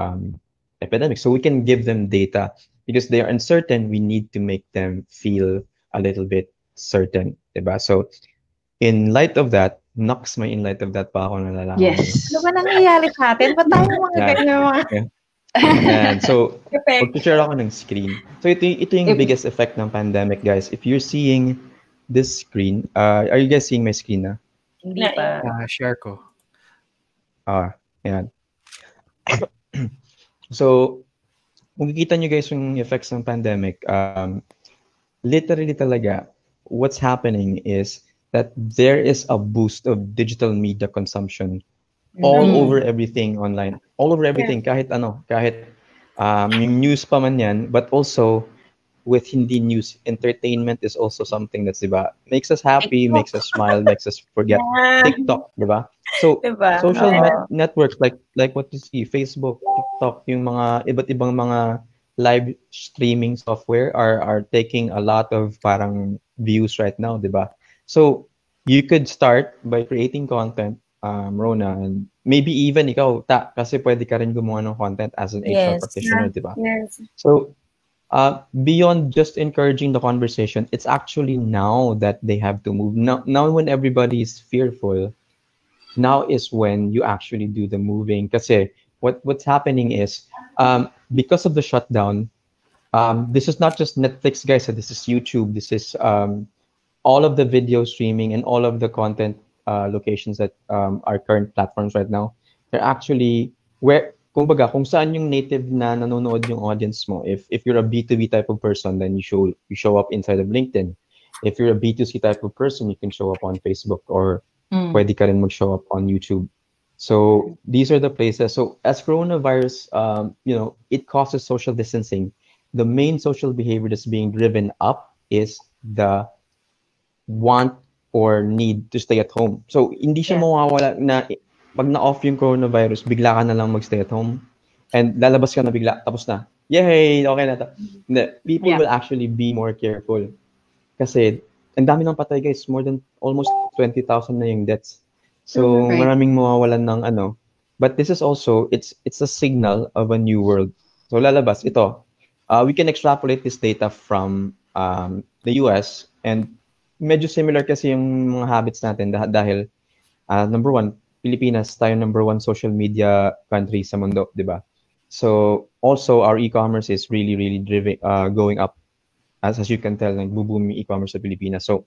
epidemic? So we can give them data because they are uncertain. We need to make them feel a little bit certain, diba? So in light of that, in light of that pa ako nalalaman. Yes. Ano ba nangyayari sa atin? Ba't tayo mga ganyan mga... And so, pag-share ako ng screen. So ito yung biggest effect ng pandemic, guys. If you're seeing this screen, are you guys seeing my screen na? Hindi pa. Share ko. Yan. So, kung kikita nyo guys yung effects ng pandemic, literally talaga, what's happening is that there is a boost of digital media consumption all over everything online. All over everything, kahit yung news pa man yan, but also with hindi news, entertainment is also something that's, diba, makes us happy, TikTok. makes us smile, makes us forget. TikTok, diba? So, diba? Social networks like what you see, Facebook, TikTok, yung mga iba't ibang mga live streaming software are taking a lot of parang views right now, diba? So, you could start by creating content, Rona, and maybe even ikaw, kasi pwede ka rin gumawa ng content as an HR practitioner, diba? Yes. So, beyond just encouraging the conversation, it's actually now that they have to move. Now when everybody is fearful, now is when you actually do the moving. Kasi what's happening is, because of the shutdown, this is not just Netflix, guys. This is YouTube. This is all of the video streaming and all of the content locations that are current platforms right now, they're actually where, kumbaga, kung saan yung native na nanonood yung audience mo. If you're a B2B type of person, then you show up inside of LinkedIn. If you're a B2C type of person, you can show up on Facebook, or pwede ka rin mag-show up on YouTube. So these are the places. So as coronavirus, it causes social distancing. The main social behavior that's being driven up is the want or need to stay at home. So hindi siya mawawala na pag na-off yung coronavirus, bigla ka na lang mag-stay at home and lalabas ka na bigla, tapos na. Yay! Okay na to. People will actually be more careful. Kasi ang dami ng patay, guys. More than almost 20,000 na yung deaths. So maraming mawawalan ng ano. But this is also, it's a signal of a new world. So lalabas, ito. We can extrapolate this data from the US, and medyo similar kasi yung mga habits natin dahil number one, Pilipinas, tayo number one social media country sa mundo, di ba? So also our e-commerce is really, really driven, going up. As you can tell, nagbo-boom yung e-commerce sa Pilipinas. So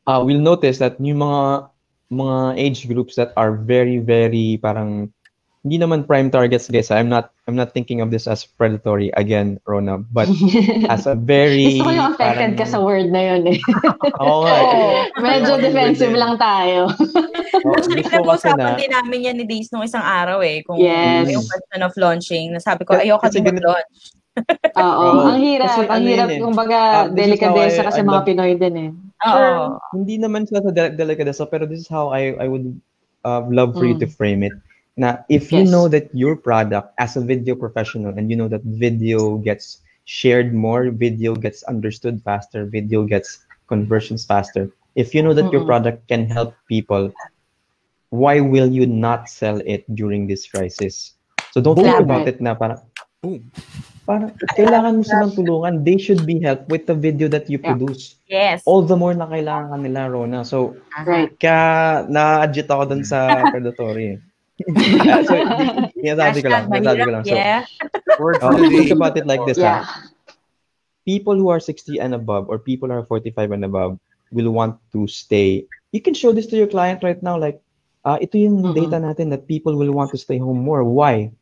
we'll notice that yung mga age groups that are very, very parang hindi naman prime targets, guys. I'm not thinking of this as predatory again, Rona, but as a very gusto ko yung affected ka sa word na yun eh. Oo nga. Medyo defensive lang tayo. Pinag-usapan din namin yan ni Daise nung isang araw eh. Kung yung question of launching, nasabi ko, ayoko din mag-launch. Oo, ang hirap. Ang hirap, kumbaga, delikadesa kasi mga Pinoy din eh. Sure, hindi naman siya sa delikadesa, pero this is how I would love for you to frame it. Now, if you know that your product as a video professional, and you know that video gets shared more, video gets understood faster, video gets conversions faster. If you know that your product can help people, why will you not sell it during this crisis? So don't think about it na parang kailangan mo silang tulungan. They should be helped with the video that you produce. Yes. All the more na kailangan nila, Rona. So, kaya na-adjit ako dun sa predatory. So, sinasabi ko lang. So, think about it like this. People who are 60 and above, or people who are 45 and above, will want to stay. You can show this to your client right now. Like, ito yung data natin that people will want to stay home more. Why?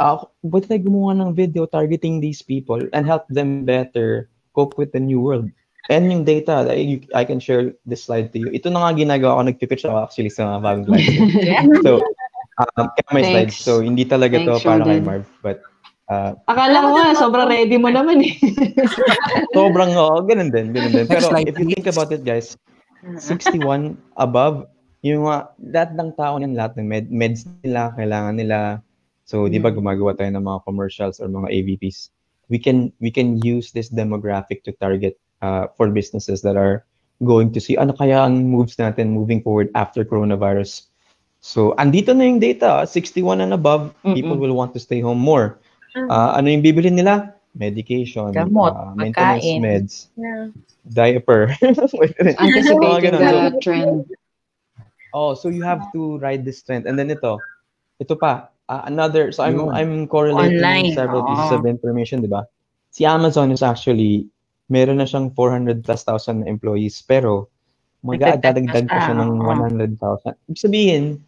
Ba't tayo gumawa ng video targeting these people and help them better cope with the new world? And yung data, I can share this slide to you. Ito na nga ginagawa ko, nagpipitch ako actually sa mga bagong slides. So, may slides. So, hindi talaga to para kay Marv. But, akala ko nga, sobrang ready mo naman eh. Sobrang, ganun din. Pero if you think about it, guys, 61 above, yung lahat ng tao niyan, lahat ng meds nila, kailangan nila. So, di ba gumagawa tayo ng mga commercials or mga AVPs? We can use this demographic to target for businesses that are going to see ano kaya ang moves natin moving forward after coronavirus. So, andito na yung data, 61 and above, people will want to stay home more. Ano yung bibili nila? Medication, maintenance meds, diaper. Anticipating the trend. So you have to ride this trend. And then ito pa, another, so I'm correlating online, several pieces of information, di ba? Si Amazon is actually, meron na siyang 400,000+ na employees, pero mag-aadagdag pa siya ng 100,000. Ibig sabihin,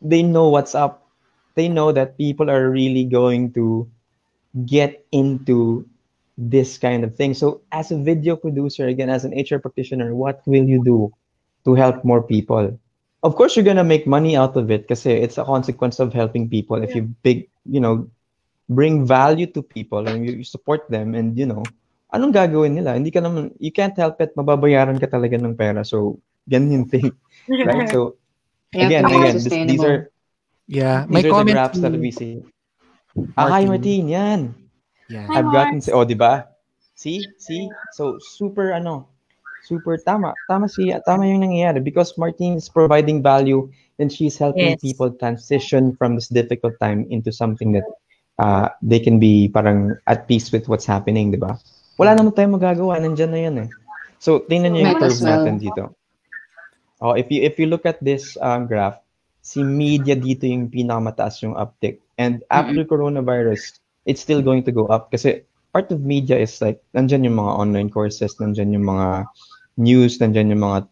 they know what's up. They know that people are really going to get into this kind of thing. So as a video producer, again, as an HR practitioner, what will you do to help more people? Of course, you're gonna make money out of it kasi it's a consequence of helping people. If you bring value to people and you support them, and anong gagawin nila? Hindi ka naman, you can't help it, mababayaran ka talaga ng pera. So, ganyan yung thing. Right? So, again, these are the graphs that we see. Hi, Martin, yan. Yeah. I've gotten, di ba? See? So, super tama yung nangyayari because Martin is providing value and she's helping people transition from this difficult time into something that they can be parang at peace with what's happening, di ba? Wala naman tayong magagawa, nandyan na yan eh. So, tingnan nyo yung curve natin dito. If you look at this graph, si media dito yung pinakamataas yung uptick. And after coronavirus, it's still going to go up kasi part of media is like, nandyan yung mga online courses, nandyan yung mga news, nandyan yung mga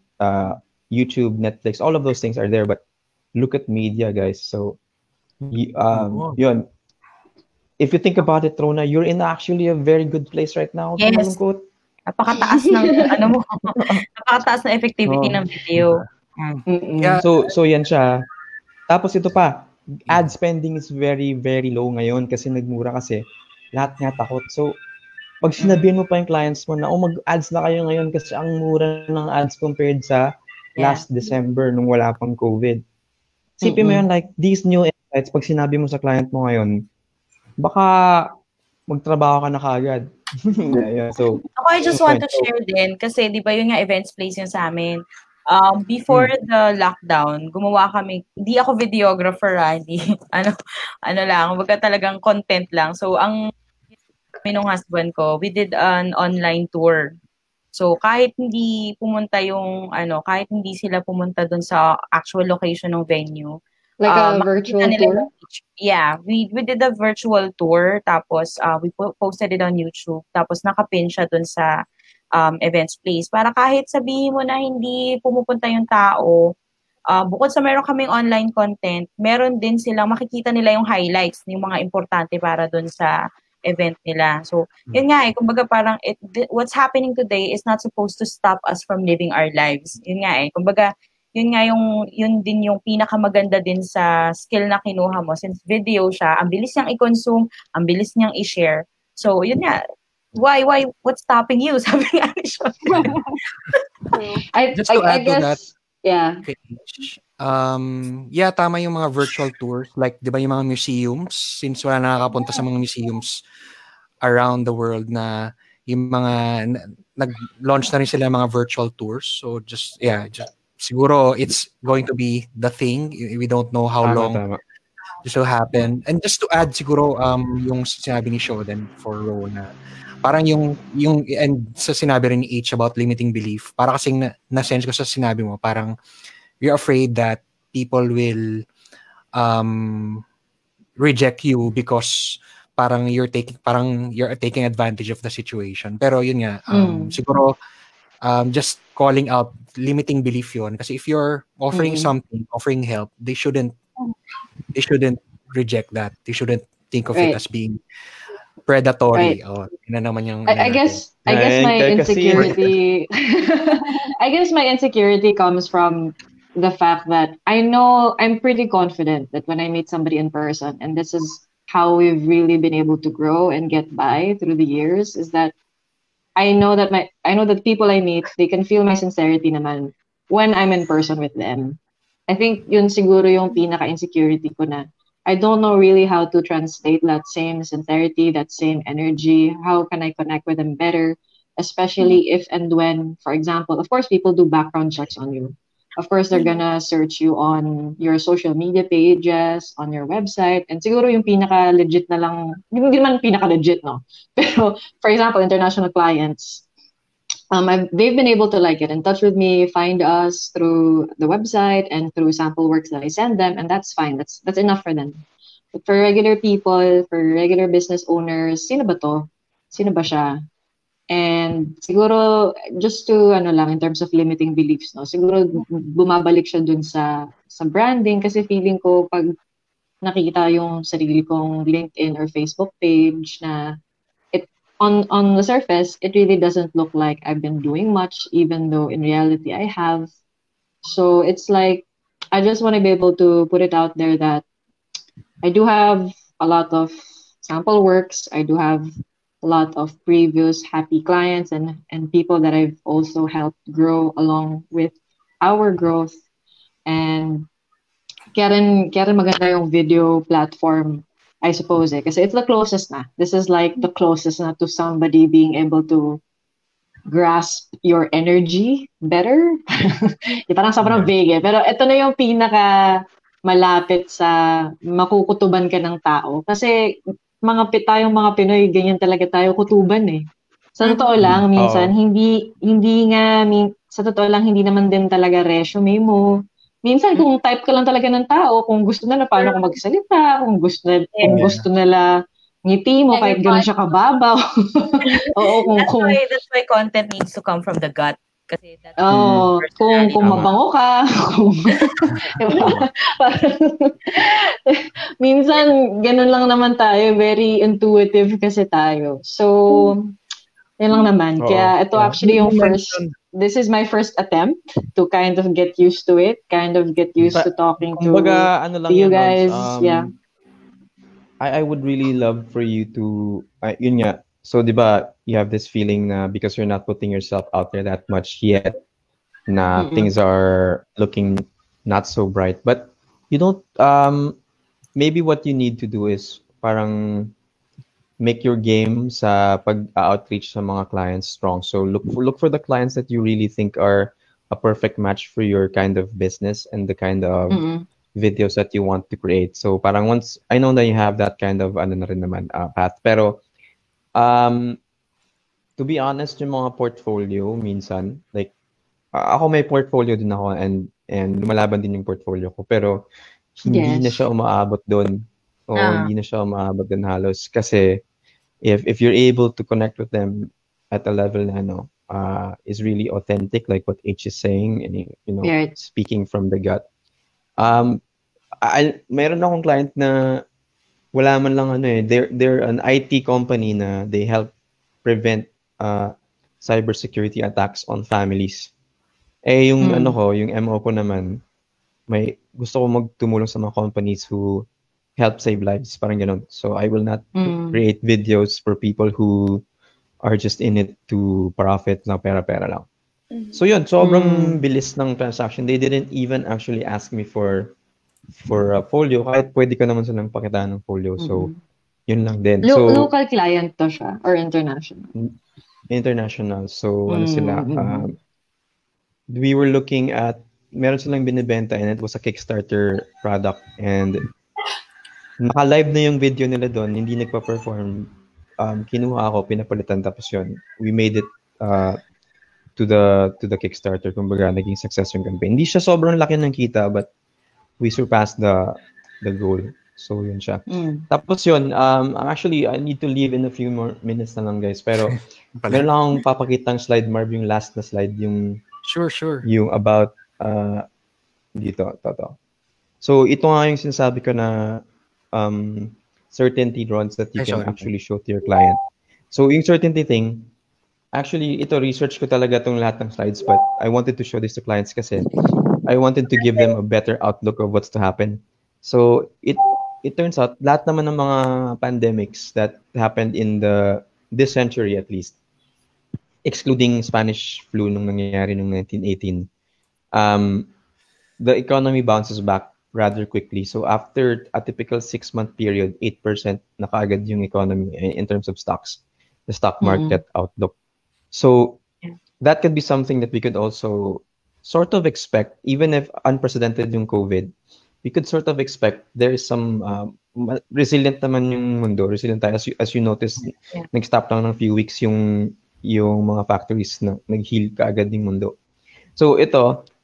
YouTube, Netflix, all of those things are there. But look at media, guys. So, yun. If you think about it, Rona, you're in actually a very good place right now. Yes. Malungkot. Napakataas ng napakataas na effectivity ng video. Yeah. So yan siya. Tapos ito pa, ad spending is very, very low ngayon kasi nagmura kasi. Lahat nga takot. So, pag sinabihan mo pa yung clients mo na, mag-ads na kayo ngayon kasi ang mura ng ads compared sa last December nung wala pang COVID. Sipin mo yun, like, these new insights, pag sinabi mo sa client mo ngayon, baka magtrabaho ka na kagad. So, ako, I just want to share din, kasi di ba yun nga events place yun sa amin. Before the lockdown, gumawa kami, hindi ako videographer, hindi, ano lang, wag talagang content lang. So, ang ng husband ko, we did an online tour. So, kahit hindi pumunta kahit hindi sila pumunta dun sa actual location ng venue. Like a virtual tour? Yeah, we did a virtual tour, tapos we posted it on YouTube, tapos nakapin siya dun sa events place. Para kahit sabihin mo na hindi pumupunta yung tao, bukod sa meron kaming online content, meron din silang makikita nila yung highlights, yung mga importante para dun sa event nila. So, yun nga kumbaga parang what's happening today is not supposed to stop us from living our lives. Yun nga kumbaga, yun din yung pinakamaganda din sa skill na kinuha mo. Since video siya, ang bilis niyang i-consume, ang bilis niyang i-share. So, yun nga, why, what's stopping you? Sabi nga ni Sean. Just to add to that, yeah. Yeah, tama yung mga virtual tours. Like, di ba yung mga museums? Since wala nakakapunta sa mga museums around the world na yung mga, nag-launch na rin sila mga virtual tours. So, just siguro it's going to be the thing. We don't know how long this will happen. And just to add siguro yung sinabi ni Shoden for Rona. Parang yung and sa sinabi rin ni H about limiting belief. Para kasing na-sense ko sa sinabi mo, parang you're afraid that people will reject you because parang you're taking advantage of the situation. Pero yun nga, siguro just calling out limiting belief yun. Kasi if you're offering something, offering help, they shouldn't reject that. They shouldn't think of it as being predatory. I guess my insecurity I guess my insecurity comes from the fact that I know I'm pretty confident that when I meet somebody in person, and this is how we've really been able to grow and get by through the years, is that I know that people I meet, they can feel my sincerity naman when I'm in person with them. I think yun siguro yung pinaka-insecurity ko na I don't know really how to translate that same sincerity, that same energy. How can I connect with them better? Especially if and when, for example, of course, people do background checks on you. Of course, they're gonna search you on your social media pages, on your website, and siguro yung pinaka-legit na lang, hindi naman pinaka-legit, no? Pero, for example, international clients, they've been able to get in touch with me, find us through the website and through sample works that I send them, and that's fine. That's enough for them. But for regular people, for regular business owners, sino ba to? Sino ba siya? And siguro, just to, in terms of limiting beliefs, no? Siguro, bumabalik siya dun sa branding kasi feeling ko pag nakita yung sarili kong LinkedIn or Facebook page na on the surface, it really doesn't look like I've been doing much, even though in reality I have. So it's like, I just want to be able to put it out there that I do have a lot of sample works. I do have a lot of previous happy clients and people that I've also helped grow along with our growth. And kaya rin maganda yung video platform, I suppose, kasi it's the closest na. This is like the closest na to somebody being able to grasp your energy better. Parang sobrang vague pero ito na yung pinaka malapit sa makukutuban ka ng tao. Kasi tayong mga Pinoy, ganyan talaga tayo kutuban Sa totoo lang, minsan, hindi naman din talaga resume mo. Minsan, kung type ka lang talaga ng tao, kung gusto nila paano ko magsalita, kung gusto nila ngiti mo, kahit gano'n siya kababaw. Oo, That's why content needs to come from the gut. Kasi that's kung personality. mabango ka, kung minsan ganun lang naman tayo, very intuitive kasi tayo. So, yun lang naman. Kaya ito actually yung this is my first attempt to kind of get used to it, kind of get used to talking to you guys. I would really love for you to, yun nga, so diba, you have this feeling na because you're not putting yourself out there that much yet, na things are looking not so bright. But you don't, maybe what you need to do is parang make your game sa pag-outreach sa mga clients strong. So look for the clients that you really think are a perfect match for your kind of business and the kind of videos that you want to create. So parang once, I know that you have that kind of ano na rin naman, path. Pero to be honest, yung mga portfolio minsan, like ako may portfolio din ako and lumalaban din yung portfolio ko. Pero hindi na siya umaabot doon. O hindi na siya umaabot doon halos. Kasi if you're able to connect with them at a level na is really authentic, like what H is saying, and you know, speaking from the gut. Meron akong client na wala man lang they're an IT company na they help prevent cybersecurity attacks on families. Yung yung MO ko naman, may gusto ko magtumulong sa mga companies who help save lives, parang ganun. So I will not create videos for people who are just in it to profit na pera-pera lang. So yun, sobrang bilis ng transaction. They didn't even actually ask me for a folio, kahit pwede ka naman silang pakitaan ng folio. So yun lang din. So local client to siya or international? International. So ano sila, we were looking at, meron silang binibenta and it was a Kickstarter product and naka-live na yung video nila doon, hindi nagpa-perform. Kinuha ako, pinapalitan, tapos yun, we made it to the Kickstarter. Kumbaga, naging success yung campaign. Hindi siya sobrang laki ng kita, but we surpassed the goal. So yun siya. Tapos yun, actually, I need to leave in a few more minutes na lang, guys. Pero meron lang akong papakitang slide, Marv, yung last na slide, yung Sure. Yung about dito, to. So ito nga yung sinasabi ko na certainty runs that you can actually show to your client. So yung certainty thing, actually ito research ko talaga tong lahat ng slides, but I wanted to show this to clients kasi I wanted to give them a better outlook of what's to happen. So it turns out lahat naman ng mga pandemics that happened in this century at least, excluding Spanish flu nung nangyayari nung 1918, the economy bounces back rather quickly. So after a typical 6-month period, 8% na kaagad yung economy in terms of stocks, the stock market outlook. So that could be something that we could also sort of expect, even if unprecedented yung COVID, we could sort of expect there is some resilient naman yung mundo, resilient tayo. As you notice, nag-stop lang ng few weeks yung mga factories na nag-heal kaagad yung mundo. So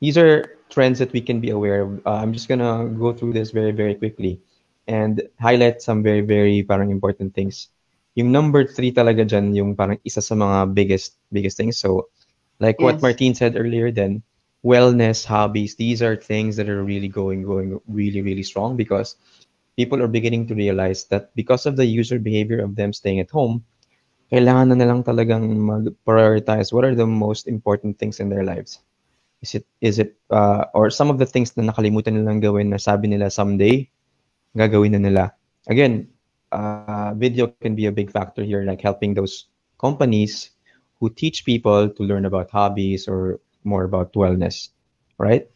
these are trends that we can be aware of. I'm just gonna go through this very, very quickly and highlight some very, very parang important things. Yung number 3 talaga dyan, yung parang isa sa mga biggest things. So like what Martine said earlier then, wellness, hobbies, these are things that are really going really, really strong because people are beginning to realize that because of the user behavior of them staying at home, kailangan na nilang talagang mag-prioritize what are the most important things in their lives. Is it or some of the things na nakalimutan nilang gawin na sabi nila someday, gagawin na nila. Again, video can be a big factor here, like helping those companies who teach people to learn about hobbies or more about wellness, right?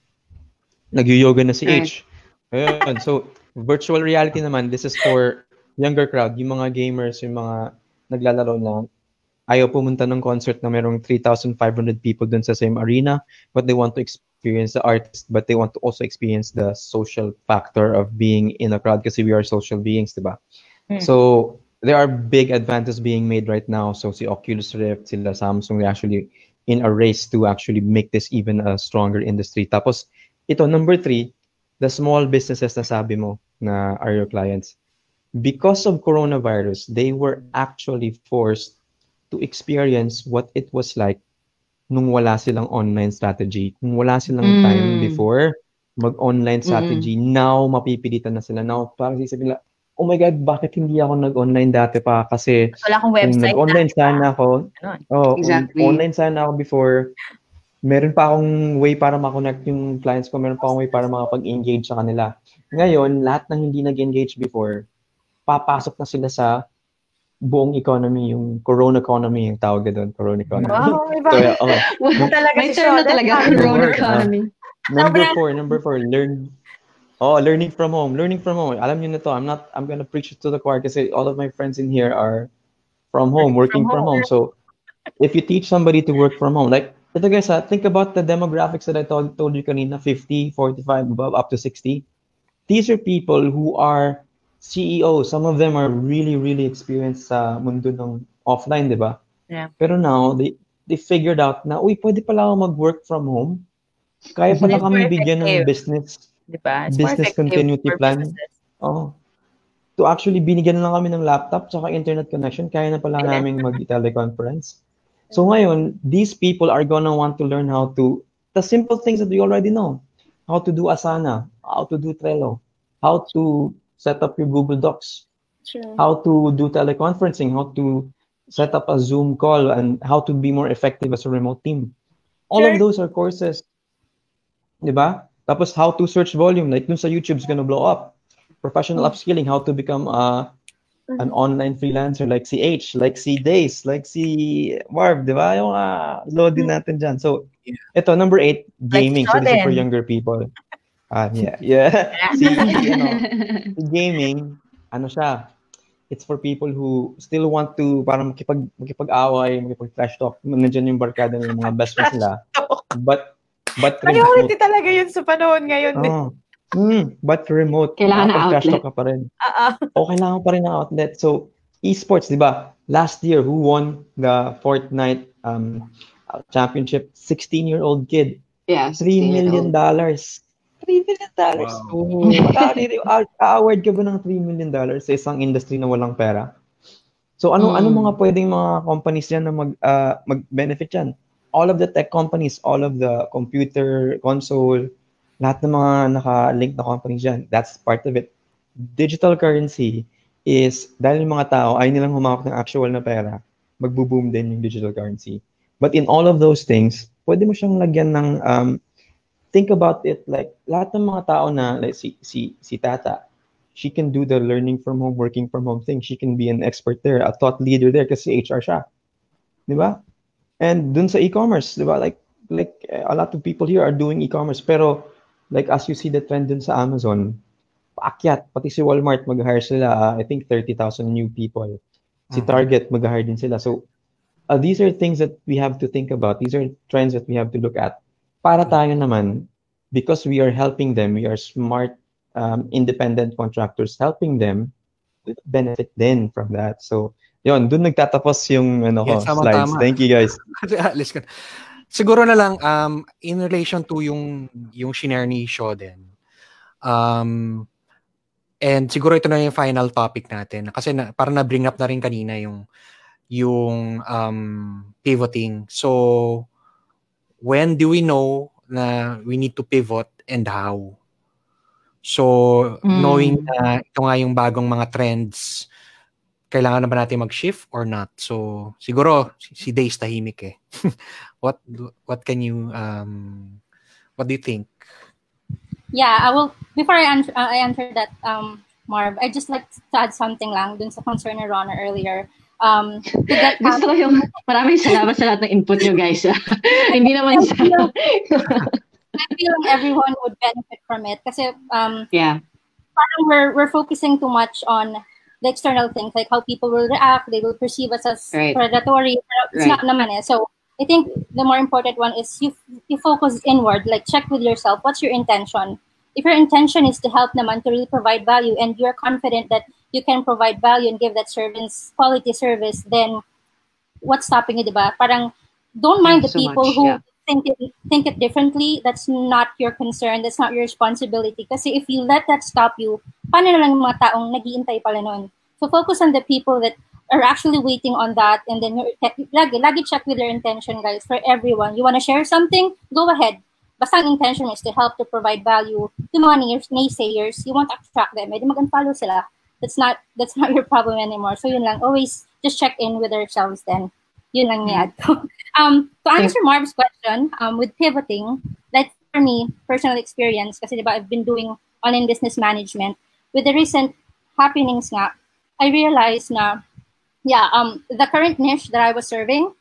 Nag-yoga na si H. Ayun. So, virtual reality naman, this is for younger crowd, yung mga gamers, yung mga naglalaro lang, ayaw pumunta ng concert na merong 3,500 people dun sa same arena, but they want to experience the artist, but they want to also experience the social factor of being in a crowd kasi we are social beings, diba? So, there are big advances being made right now. So, si Oculus Rift, sila Samsung, they're actually in a race to actually make this even a stronger industry. Tapos, ito, number 3, the small businesses na sabi mo na are your clients. Because of coronavirus, they were actually forced to experience what it was like nung wala silang online strategy. Kung wala silang time before mag-online strategy, now mapipilitan na sila. Now, parang sisipin nila, oh my God, bakit hindi ako nag-online dati pa? Kasi wala akong kung website nag-online sana ako, kung online sana ako before, meron pa akong way para ma-connect yung clients ko, meron pa akong way para makapag-engage sa kanila. Ngayon, lahat ng hindi nag-engage before, papasok na sila sa buong economy, yung corona economy, yung tawag na doon, corona economy. Wow, iba. So, okay. May term na talaga, corona economy. Number four, learning from home. Learning from home. Alam niyo na to, I'm gonna preach it to the choir kasi all of my friends in here are from home, working from home. So, if you teach somebody to work from home, like, ito guys, think about the demographics that I told you kanina, 50, 45, above, up to 60. These are people who are CEOs. Some of them are really, really experienced sa mundo ng offline, di ba? Yeah. Pero now, they figured out na, uy, pwede pala ako mag-work from home. Kaya pala kami bigyan ng business, diba? business continuity plan. To actually binigyan lang kami ng laptop tsaka internet connection, kaya na pala namin mag-teleconference. So ngayon, these people are gonna want to learn how to, the simple things that we already know. How to do Asana, how to do Trello, how to set up your Google Docs, how to do teleconferencing, how to set up a Zoom call, and how to be more effective as a remote team. All of those are courses, di ba? Tapos how to search volume, like dun sa YouTube's gonna blow up. Professional upskilling, how to become an online freelancer like si H, like si Daise, like si Marv, di ba? Yung loading natin dyan. So, ito, number 8, gaming. So, this is for younger people. Yeah. Si gaming, ano siya, it's for people who still want to parang makipag-away, makipag-trash talk. Nandiyan yung barkada ng mga best friends nila. But priority talaga yun sa panahon ngayon. But remote. Kailangan na outlet. Trash talk ka pa rin. Kailangan pa rin ng outlet. So, esports, di ba? Last year, who won the Fortnite championship? 16-year-old kid. Yeah, $3 million. $3 million. Wow. Award ka ba ng $3 million sa isang industry na walang pera? So ano mga pwedeng mga companies yan na mag-benefit yan? All of the tech companies, all of the computer, console, lahat ng mga naka-link na companies yan. That's part of it. Digital currency is, dahil yung mga tao ay nilang humawak ng actual na pera, magbo-boom din yung digital currency. But in all of those things, pwede mo siyang lagyan ng think about it like lahat ng mga tao na like si Tata, she can do the learning from home, working from home thing. She can be an expert there, a thought leader there kasi HR siya. Di ba? And dun sa e-commerce, di ba? Like a lot of people here are doing e-commerce pero like as you see the trend dun sa Amazon, paakyat, pati si Walmart mag-hire sila, I think 30,000 new people. Si Target mag-hire din sila. So these are things that we have to think about. These are trends that we have to look at. Para tayo naman, because we are helping them, we are smart, independent contractors helping them, we benefit then from that. So, yun, dun nagtatapos yung slides. Thank you, guys. Siguro na lang, in relation to yung shinare ni Shoden, and siguro ito na yung final topic natin. Kasi parang na-bring up na rin kanina yung pivoting. So, when do we know na we need to pivot and how? So, knowing na ito nga yung bagong mga trends, kailangan na ba natin mag-shift or not? So, siguro, si Daise tahimik eh. What can you, what do you think? Yeah, before I answer that, Marv, I'd just like to add something lang dun sa concern ni Rona earlier. Gusto ko yung maraming salamat sa lahat ng input nyo, guys. Hindi naman isa. I feel everyone would benefit from it kasi parang we're focusing too much on the external things, like how people will react, they will perceive us as predatory. It's not naman eh. So I think the more important one is you focus inward, like check with yourself, what's your intention? If your intention is to help naman, to really provide value, and you're confident that you can provide value and give that quality service, then what's stopping you, diba? Parang don't mind the people who think it differently. That's not your concern. That's not your responsibility. Kasi if you let that stop you, paano na lang yung mga taong nag-iintay pala nun? So focus on the people that are actually waiting on that, and then lagi check with your intention, guys, for everyone. You want to share something? Go ahead. Basta ang intention is to help, to provide value. Yung mga naysayers, you want to attract them. Edi mag-unfollow sila. That's not your problem anymore. So yun lang, always just check in with ourselves then. Yun lang ni-add ko. To answer Marv's question, with pivoting, like for me, personal experience, kasi diba, I've been doing online business management. With the recent happenings nga, I realized na, the current niche that I was serving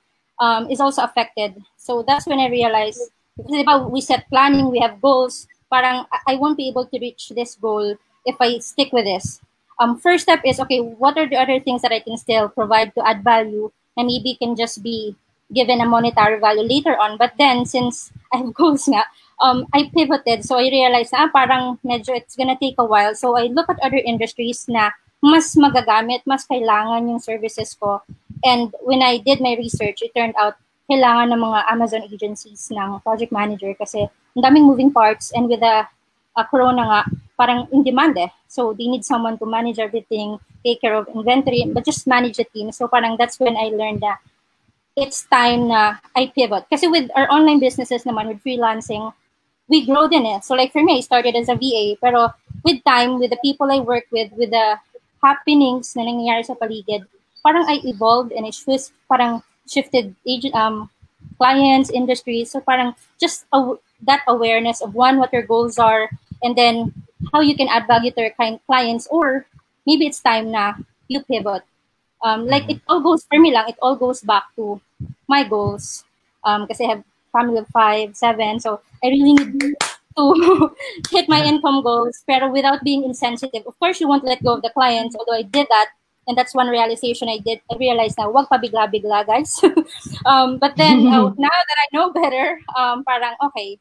is also affected. So that's when I realized, because diba, we set planning, we have goals, parang I won't be able to reach this goal if I stick with this. First step is, okay, what are the other things that I can still provide to add value and maybe can just be given a monetary value later on. But then, since I have goals nga, I pivoted. So I realized na parang medyo it's gonna take a while. So I look at other industries na mas magagamit, mas kailangan yung services ko. And when I did my research, it turned out kailangan ng mga Amazon agencies ng project manager kasi ang daming moving parts, and with the corona nga, parang in demand eh. So they need someone to manage everything, take care of inventory, but just manage the team. So parang that's when I learned that it's time na I pivot. Kasi with our online businesses naman, with freelancing, we grow din eh. So like for me, I started as a VA, pero with time, with the people I work with the happenings na nangyayari sa paligid, parang I evolved and parang shifted clients, industries. So parang just that awareness of what your goals are, and then how you can add value to your clients, or maybe it's time na you pivot. Like it all goes, for me lang, it all goes back to my goals. Kasi I have family of 5, 7, so I really need to hit my income goals, pero without being insensitive. Of course, you won't let go of the clients, although I did that, and that's one realization I did. I realized na wag pa bigla-bigla, guys. But then, now that I know better, parang, okay,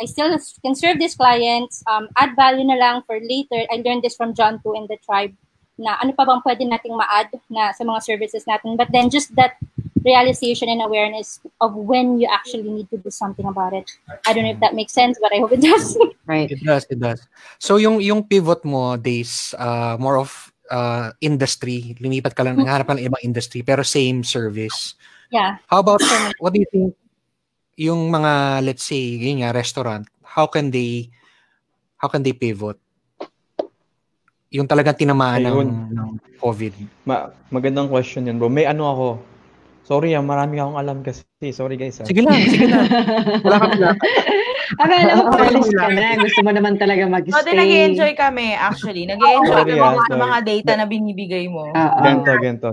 I still can serve these clients, add value na lang for later. I learned this from John 2 in the tribe, na ano pa bang pwede nating ma-add na sa mga services natin. But then just that realization and awareness of when you actually need to do something about it. I don't know if that makes sense, but I hope it does. Right. It does. So yung pivot mo, Daise, more of industry, lumipat ka lang, nangharap ka ng ibang industry, pero same service. Yeah. How about, what do you think, yung mga, let's say, yun nga, restaurant, how can they pivot? Yung talagang tinamaan ng COVID. Magandang question yun, bro. May ano ako. Sorry, marami akong alam kasi. Sorry, guys. Sige lang. Wala kang wala. Akala ko paralis ka na. Gusto mo naman talaga mag-stay. Nag-enjoy kami, actually. Nag-enjoy kami sa mga data na binibigay mo. Ganto.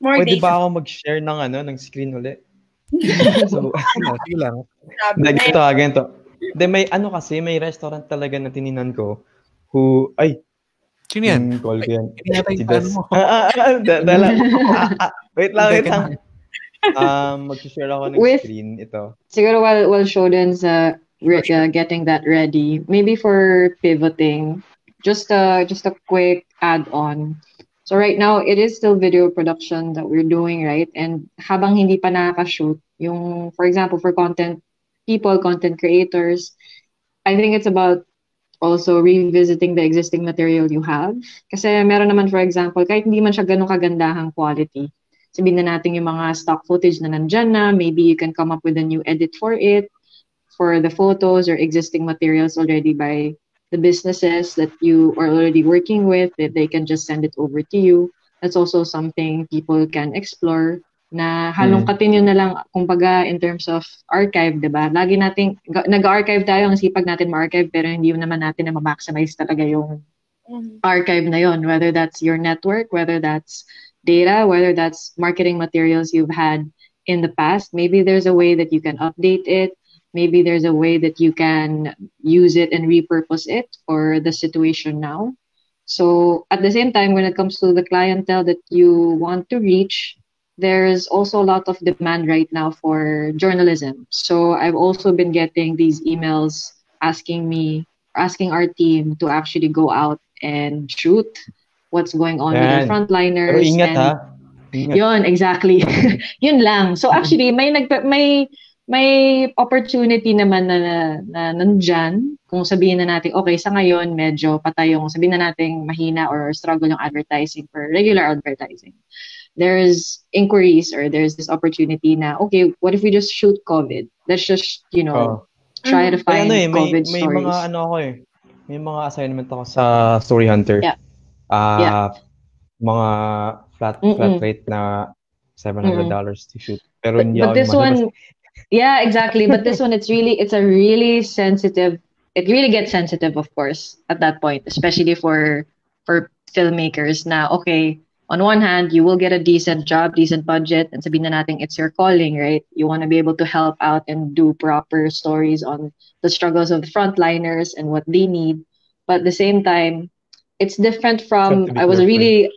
More pwede data. ba ako mag-share ng screen ulit? So, sige lang. Ganto. De, may may restaurant talaga na tininan ko sino yan? Call ko yan. Si Des. Wait lang. Mag-share ako ng screen ito. Siguro while Shodan's getting that ready, maybe for pivoting, just a quick add-on. So right now, it is still video production that we're doing, right? And habang hindi pa nakaka-shoot, yung, for example, for content creators, I think it's about also revisiting the existing material you have. Kasi meron naman, for example, kahit hindi man siya ganun kagandahang quality, sabihin na natin yung mga stock footage na nandyan na, maybe you can come up with a new edit for it, for the photos or existing materials already by the businesses that you are already working with, that they can just send it over to you. That's also something people can explore, na halongkatin yun na lang, kumbaga, in terms of archive, diba? Lagi nating, nag-archive tayo, ang sipag natin ma-archive, pero hindi yun naman natin na ma-maximize talaga yung archive na yun, whether that's your network, whether that's data, whether that's marketing materials you've had in the past. Maybe there's a way that you can update it. Maybe there's a way that you can use it and repurpose it for the situation now. So at the same time, when it comes to the clientele that you want to reach, there's also a lot of demand right now for journalism. So I've also been getting these emails asking our team to actually go out and shoot what's going on with the frontliners. Pero ingat, and ha? Ingat. Yun, exactly. Yun lang. So actually, may may opportunity naman na nandyan. Kung sabihin na natin, okay, sa ngayon, medyo patay yung, sabihin na natin mahina or struggle yung advertising for regular advertising. There's inquiries or there's this opportunity na, okay, what if we just shoot COVID? Let's just, try to find COVID may stories. Mga may mga assignment ako sa Story Hunter. Yeah. Mga flat rate na $700 to shoot. Pero but this one, yeah, exactly. But this one, it really gets sensitive, of course, at that point, especially for filmmakers. Now, okay, on one hand, you will get a decent job, decent budget, and sabihin na natin it's your calling, right? You want to be able to help out and do proper stories on the struggles of the frontliners and what they need. But at the same time, it's different from. I was really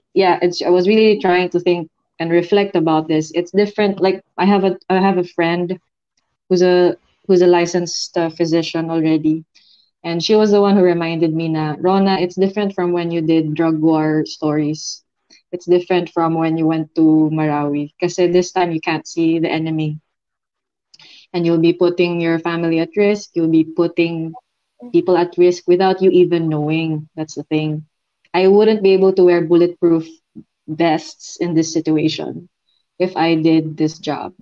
trying to think and reflect about this. It's different. Like I have a friend who's a licensed physician already, and she was the one who reminded me na, Rona, it's different from when you did drug war stories. It's different from when you went to Marawi. Kasi this time you can't see the enemy. And you'll be putting your family at risk. You'll be putting people at risk without you even knowing. That's the thing. I wouldn't be able to wear bulletproof vests in this situation if I did this job.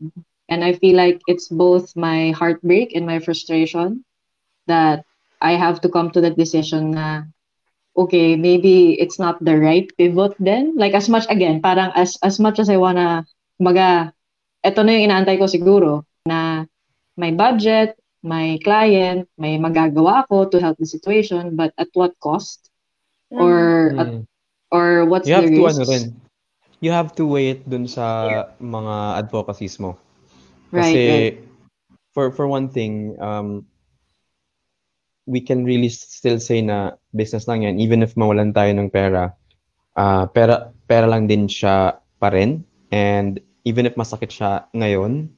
And I feel like it's both my heartbreak and my frustration that I have to come to that decision na, okay, maybe it's not the right pivot then. Like as much, again, parang as much as I wanna, eto na yung inaantay ko siguro, na my budget, my client, may magagawa ako to help the situation, but at what cost? Or what's the risk? You have to weigh it dun sa mga advocacies mo. Kasi, right. For one thing, we can really still say na business lang yan, even if mawalan tayo ng pera, pera lang din siya pa rin. And even if masakit siya ngayon,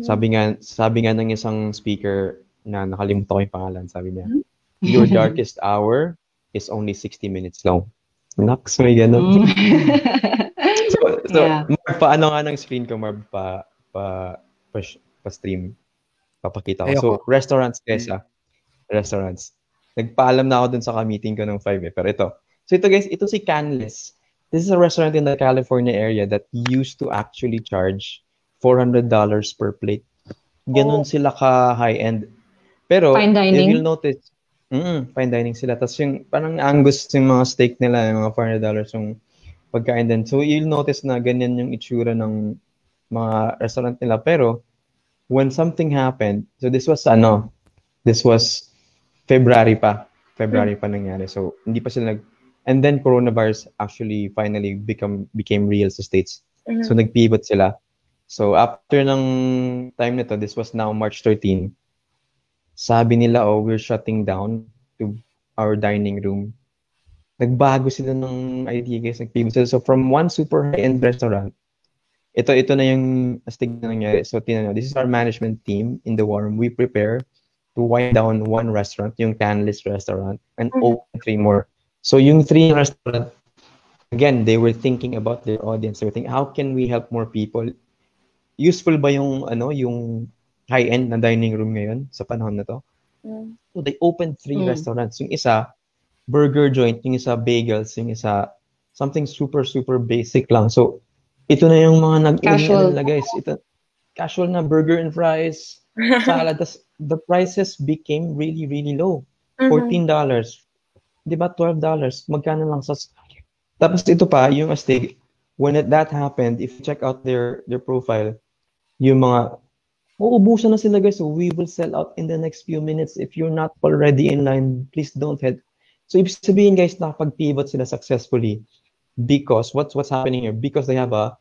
sabi nga ng isang speaker na nakalimutan ko yung pangalan, sabi niya, your darkest hour is only 60 minutes long. Naks, may ganun. So Marv, paano nga ng screen ko, Marv, pa stream, papakita ko. So, restaurants, guys, restaurants. Nagpaalam na ako dun sa ka-meeting ko ng 5 pero ito. So, ito guys, ito si Canlis. This is a restaurant in the California area that used to actually charge $400 per plate. Ganun sila ka-high-end. Pero, fine dining. If you'll notice, fine dining sila. Tapos yung, parang angus yung mga steak nila, yung mga $400 yung pagkain din. So, you'll notice na ganyan yung itsura ng mga restaurant nila. Pero, when something happened, so this was February pa nangyari. So, hindi pa sila and then coronavirus actually finally became real sa States. So, nag-pivot sila. So, after ng time nito, this was now March 13, sabi nila, we're shutting down to our dining room. Nagbago sila ng idea, guys. Nag-pivot sila. So, from one super high-end restaurant, ito na yung astig na nangyari. So, this is our management team in the war room. We prepare to wind down one restaurant, yung Canlis restaurant, and open 3 more. So, yung 3 restaurant, again, they were thinking about their audience. They were thinking, how can we help more people? Useful ba yung high-end na dining room ngayon sa panahon na to? So, they opened 3 restaurants. Yung isa, burger joint. Yung isa, bagels. Yung isa, something super, super basic lang. So, ito na yung mga casual nila, guys. Ito, casual na burger and fries, salad. The prices became really, really low. $14. Diba? $12. Magkano lang sa... Tapos ito pa, yung astig, when that happened, if you check out their profile, yung mga, uubusan na sila, guys. So we will sell out in the next few minutes. If you're not already in line, please don't head. So ibig sabihin, guys, nakapag-pivot sila successfully because what's happening here? Because they have a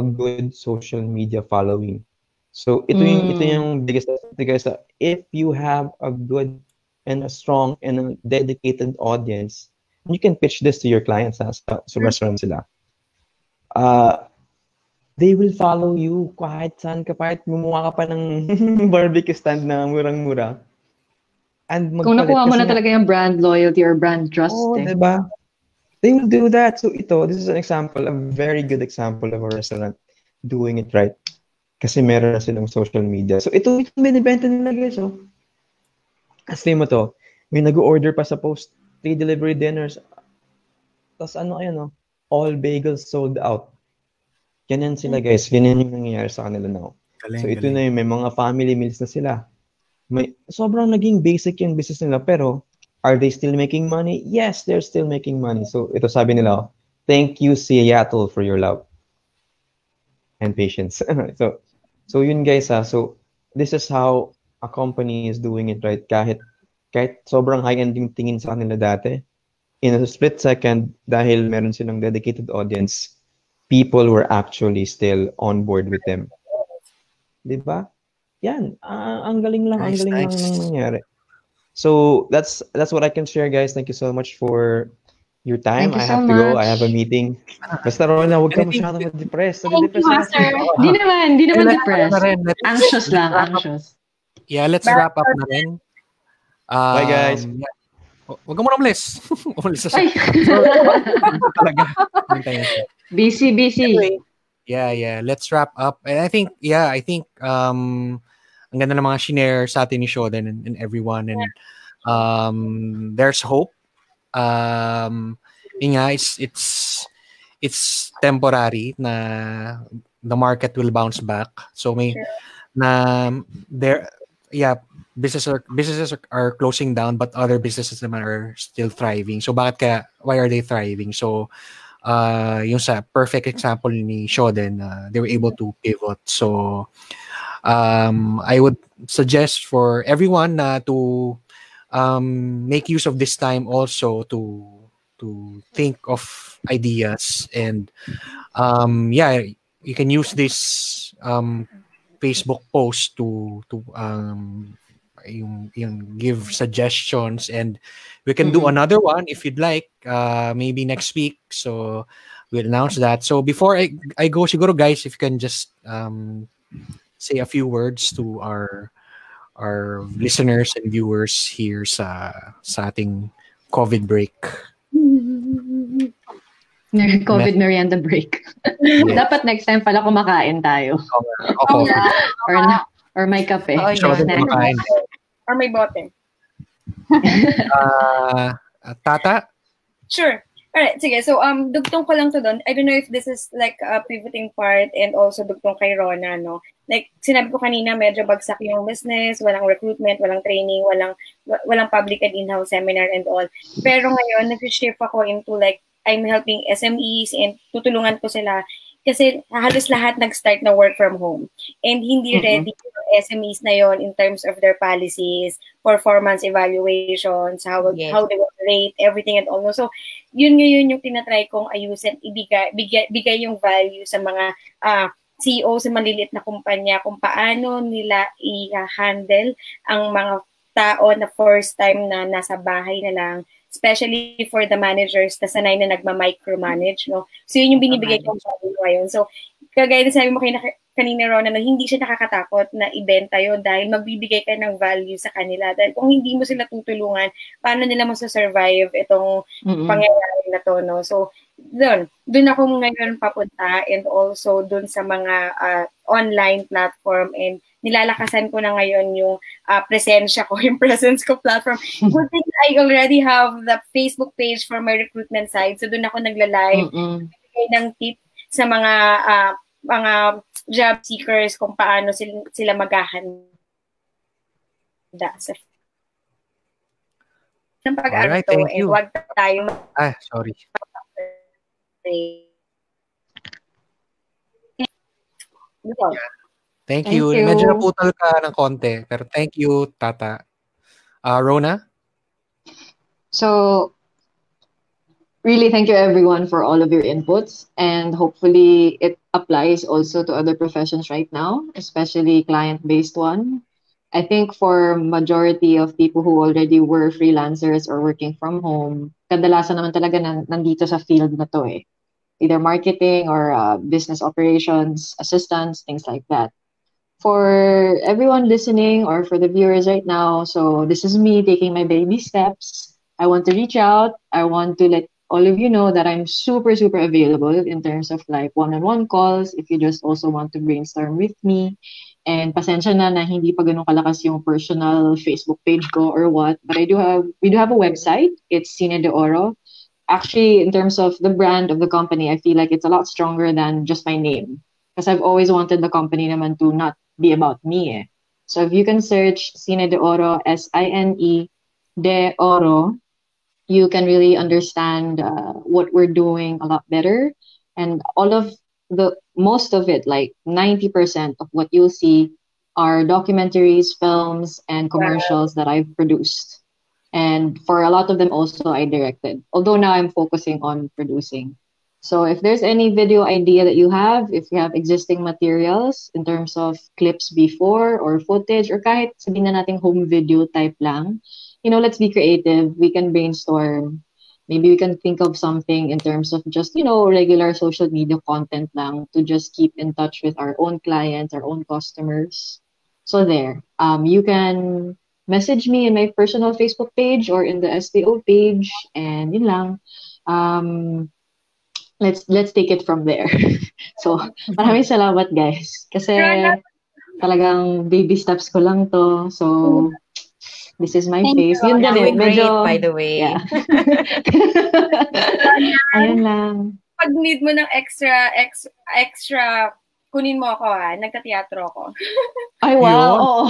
good social media following. So ito yung biggest thing, guys. If you have a good and a strong and a dedicated audience, you can pitch this to your clients sa restaurant sila. They will follow you kahit saan ka, kahit gumawa ka pa ng barbecue stand na murang-mura. And kung nakuha mo na talaga yung brand loyalty or brand trust. Diba? They will do that. So this is an example, a very good example of a restaurant doing it right. Kasi meron na silang social media. So, ito binibenta nila, guys, oh. Kasi mo to, may nag-order pa sa post, 3 delivery dinners. Tapos ayan, oh, all bagels sold out. Ganyan sila, guys. Ganyan yung nangyayari sa kanila now. So, ito na yung may mga family meals na sila. Sobrang naging basic yung business nila, pero are they still making money? Yes, they're still making money. So, ito sabi nila, thank you, Seattle, for your love and patience. So yun, guys, So, this is how a company is doing it, right? Kahit sobrang high-end yung tingin sa kanila dati, in a split second, dahil meron silang dedicated audience, people were actually still on board with them. Diba? Yan. Ang galing lang, ang galing lang nang nangyari. So, that's what I can share, guys. Thank you so much for your time. Thank you I have so to go. much. I have a meeting. Basta, Rona, huwag ka masyadong ma-depress. Thank you, Master. Di naman depressed. Anxious lang, anxious. Yeah, let's wrap up na rin. Bye, guys. Yeah. Huwag ka muna umalis. Umalis na siya. Ay. Talaga. Busy. Anyway, yeah. Let's wrap up. And I think ang ganda ng mga shinare sa atin ni Shoden and everyone. And there's hope. It's temporary na the market will bounce back. So businesses are closing down, but other businesses naman are still thriving. So why are they thriving? So yung sa perfect example ni Shoden, they were able to pivot. So I would suggest for everyone to make use of this time also to think of ideas, and you can use this Facebook post to give suggestions, and we can do another one if you'd like, maybe next week. So we'll announce that. So before I go, siguro guys, if you can just say a few words to our listeners and viewers here sa ating COVID break. COVID merienda break. Yeah. Dapat next time pala kumakain tayo. Or may kape. Or may bote. Tata? Sure. Alright, sige. So, dugtong ko lang to doon. I don't know if this is like a pivoting part and also dugtong kay Rona, no? Like, sinabi ko kanina, medyo bagsak yung business, walang recruitment, walang training, walang public and in-house seminar and all. Pero ngayon, nag-shift ako into like, I'm helping SMEs and tutulungan ko sila kasi halos lahat nag-start na work from home. And hindi ready yung SMEs na yon in terms of their policies, performance evaluations, how they will rate, everything and all. So, yun ngayon yung tinatry kong ayusin, bigay yung value sa mga CEO sa maliliit na kumpanya kung paano nila i-handle ang mga tao na first time na nasa bahay na lang, especially for the managers na sanay na nagma-micromanage, no? So, yun yung binibigay kong value ngayon. So, kagaya na sabi mo kanina, Rona, na hindi siya nakakatakot na ibenta yun dahil magbibigay ka ng value sa kanila. Dahil kung hindi mo sila tutulungan, paano nila masasurvive itong pangyayari na to, no? So, doon ako ngayon papunta, and also doon sa mga online platform, and nilalakasan ko na ngayon yung presensya ko, yung presence ko platform. Good thing I already have the Facebook page for my recruitment side. So doon ako nagla-live, bigay ng tip sa mga job seekers kung paano sila maghahanda sa pag-aaral to. Thank you. Wag tayo sorry. Thank you. Medyo naputol ka ng konti, pero thank you, Tata. Rona? So, really thank you everyone for all of your inputs, and hopefully it applies also to other professions right now, especially client-based one. I think for majority of people who already were freelancers or working from home, kadalasan naman talaga nandito sa field na to eh. Either marketing or business operations, assistants, things like that. For everyone listening or for the viewers right now, so this is me taking my baby steps. I want to reach out. I want to let all of you know that I'm super, super available in terms of like one-on-one calls if you just also want to brainstorm with me. And pasensya na hindi pa ganun kalakas yung personal Facebook page ko or what. But we do have a website. It's Sine de Oro. Actually, in terms of the brand of the company, I feel like it's a lot stronger than just my name. Because I've always wanted the company naman to not be about me. Eh. So if you can search Sine de Oro, SINE de Oro, you can really understand what we're doing a lot better. And most of it, like 90% of what you'll see are documentaries, films, and commercials that I've produced. And for a lot of them also I directed, although now I'm focusing on producing. So if there's any video idea that you have, if you have existing materials in terms of clips before or footage or kahit sabihin na nating home video type lang, let's be creative. We can brainstorm. Maybe we can think of something in terms of just, regular social media content lang to just keep in touch with our own clients, our own customers. So there, you can message me in my personal Facebook page or in the STO page, and yun lang. Let's take it from there. So, maraming salamat guys. Kasi talagang baby steps ko lang to. So, this is my face. Yun din eh. Medyo, by the way. Yeah. Ayun lang. Pag need mo ng extra, kunin mo ako ha. Nagka-teatro ako. Ay, wow. Oo.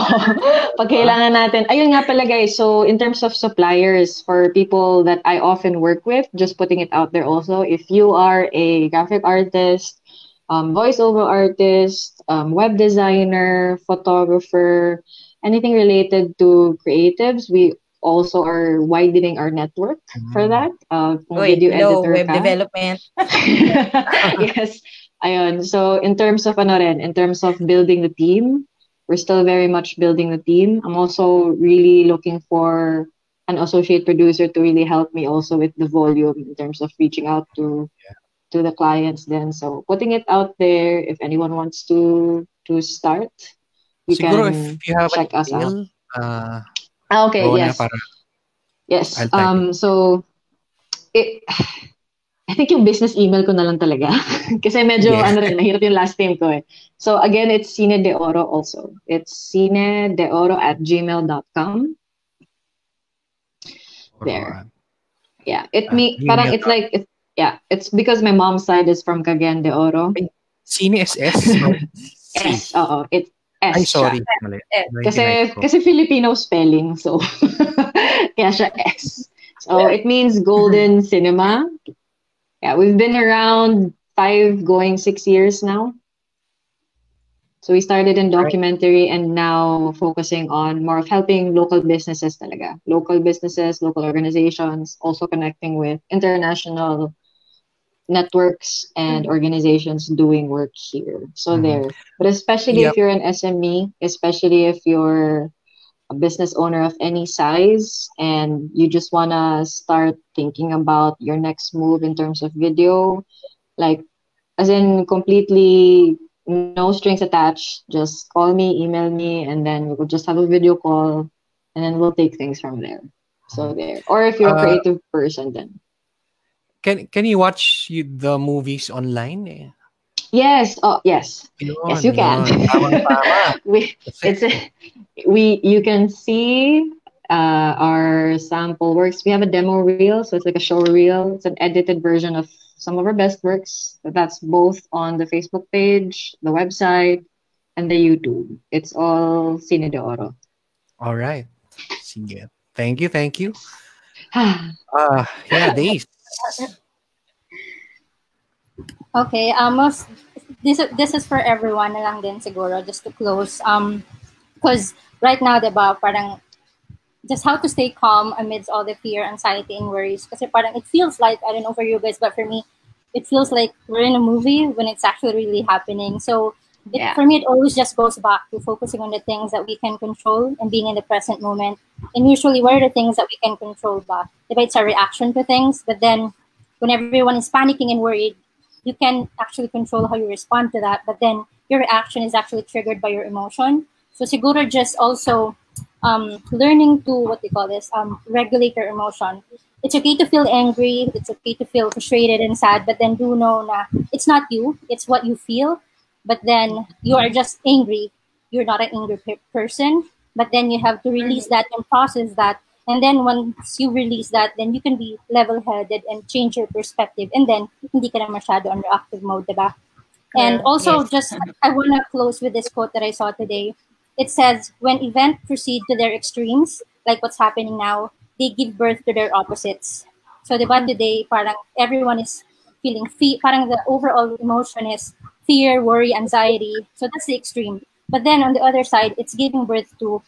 Pag kailangan natin. Ayun nga pala guys. So, in terms of suppliers, for people that I often work with, just putting it out there also, if you are a graphic artist, voiceover artist, web designer, photographer, anything related to creatives, we also are widening our network for that. Video editor web development. Yes. Ayun. So in terms of building the team, we're still very much building the team. I'm also really looking for an associate producer to really help me also with the volume in terms of reaching out to the clients then. So putting it out there, if anyone wants to start, you Siguro can if you have check us email, out. Okay, Rona, yes. So I think yung business email ko na lang talaga. Kasi medyo, nahirap yung last name ko eh. So again, it's Sine de Oro also. It's sinedeoro@gmail.com. There. Yeah. It's because my mom's side is from Cagayan de Oro. Sine is S? S, oo. It's S. Ay, sorry. Kasi Filipino spelling, so kaya siya S. So it means golden cinema. Yeah, we've been around 5 going 6 years now. So we started in documentary and now focusing on more of helping local businesses talaga. Local businesses, local organizations, also connecting with international networks and organizations doing work here. So there. But especially if you're an SME, especially if you're a business owner of any size and you just want to start thinking about your next move in terms of video, like as in completely no strings attached, just call me, email me, and then we'll just have a video call and then we'll take things from there. So there. Or if you're a creative person then. Can you watch the movies online? Yes. Oh, yes. Yes, you can. You can see our sample works. We have a demo reel, so it's like a show reel. It's an edited version of some of our best works. That's both on the Facebook page, the website, and the YouTube. It's all Sine de Oro. All right. Sige. Thank you. Daise. Okay, this is for everyone na lang din siguro, just to close. Because right now, diba, parang just how to stay calm amidst all the fear, anxiety, and worries. Kasi parang it feels like, I don't know for you guys, but for me, it feels like we're in a movie when it's actually really happening. So for me, it always just goes back to focusing on the things that we can control and being in the present moment. And usually, what are the things that we can control ba? Diba, it's a reaction to things, but then when everyone is panicking and worried, you can actually control how you respond to that, but then your reaction is actually triggered by your emotion. So siguro just also learning to, regulate your emotion. it's okay to feel angry, it's okay to feel frustrated and sad, but then do know na it's not you, it's what you feel. But then you are just angry. You're not an angry person, but then you have to release that and process that. And then once you release that, then you can be level-headed and change your perspective. And then hindi ka na masyado on reactive mode, diba? And also, I want to close with this quote that I saw today. It says, when events proceed to their extremes, like what's happening now, they give birth to their opposites. So, diba, today, parang everyone is feeling parang the overall emotion is fear, worry, anxiety. So that's the extreme. But then on the other side, it's giving birth to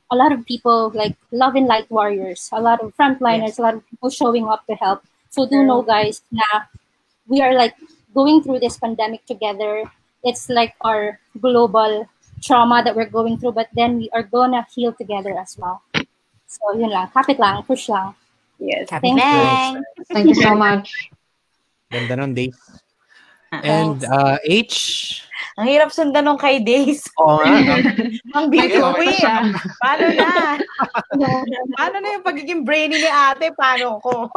a lot of people like love and light warriors, a lot of frontliners, a lot of people showing up to help. So do know, guys, na we are like going through this pandemic together. It's like our global trauma that we're going through, but then we are gonna heal together as well. So yun lang, kapit lang, push lang. Yes. Thank you. Thank you so much. Ganda nun, Daise. And H? Ang hirap sundan nung kay Daise. Oo nga. Ang bituin. Paano na? Paano na yung pagiging brainy ni ate? Paano ko?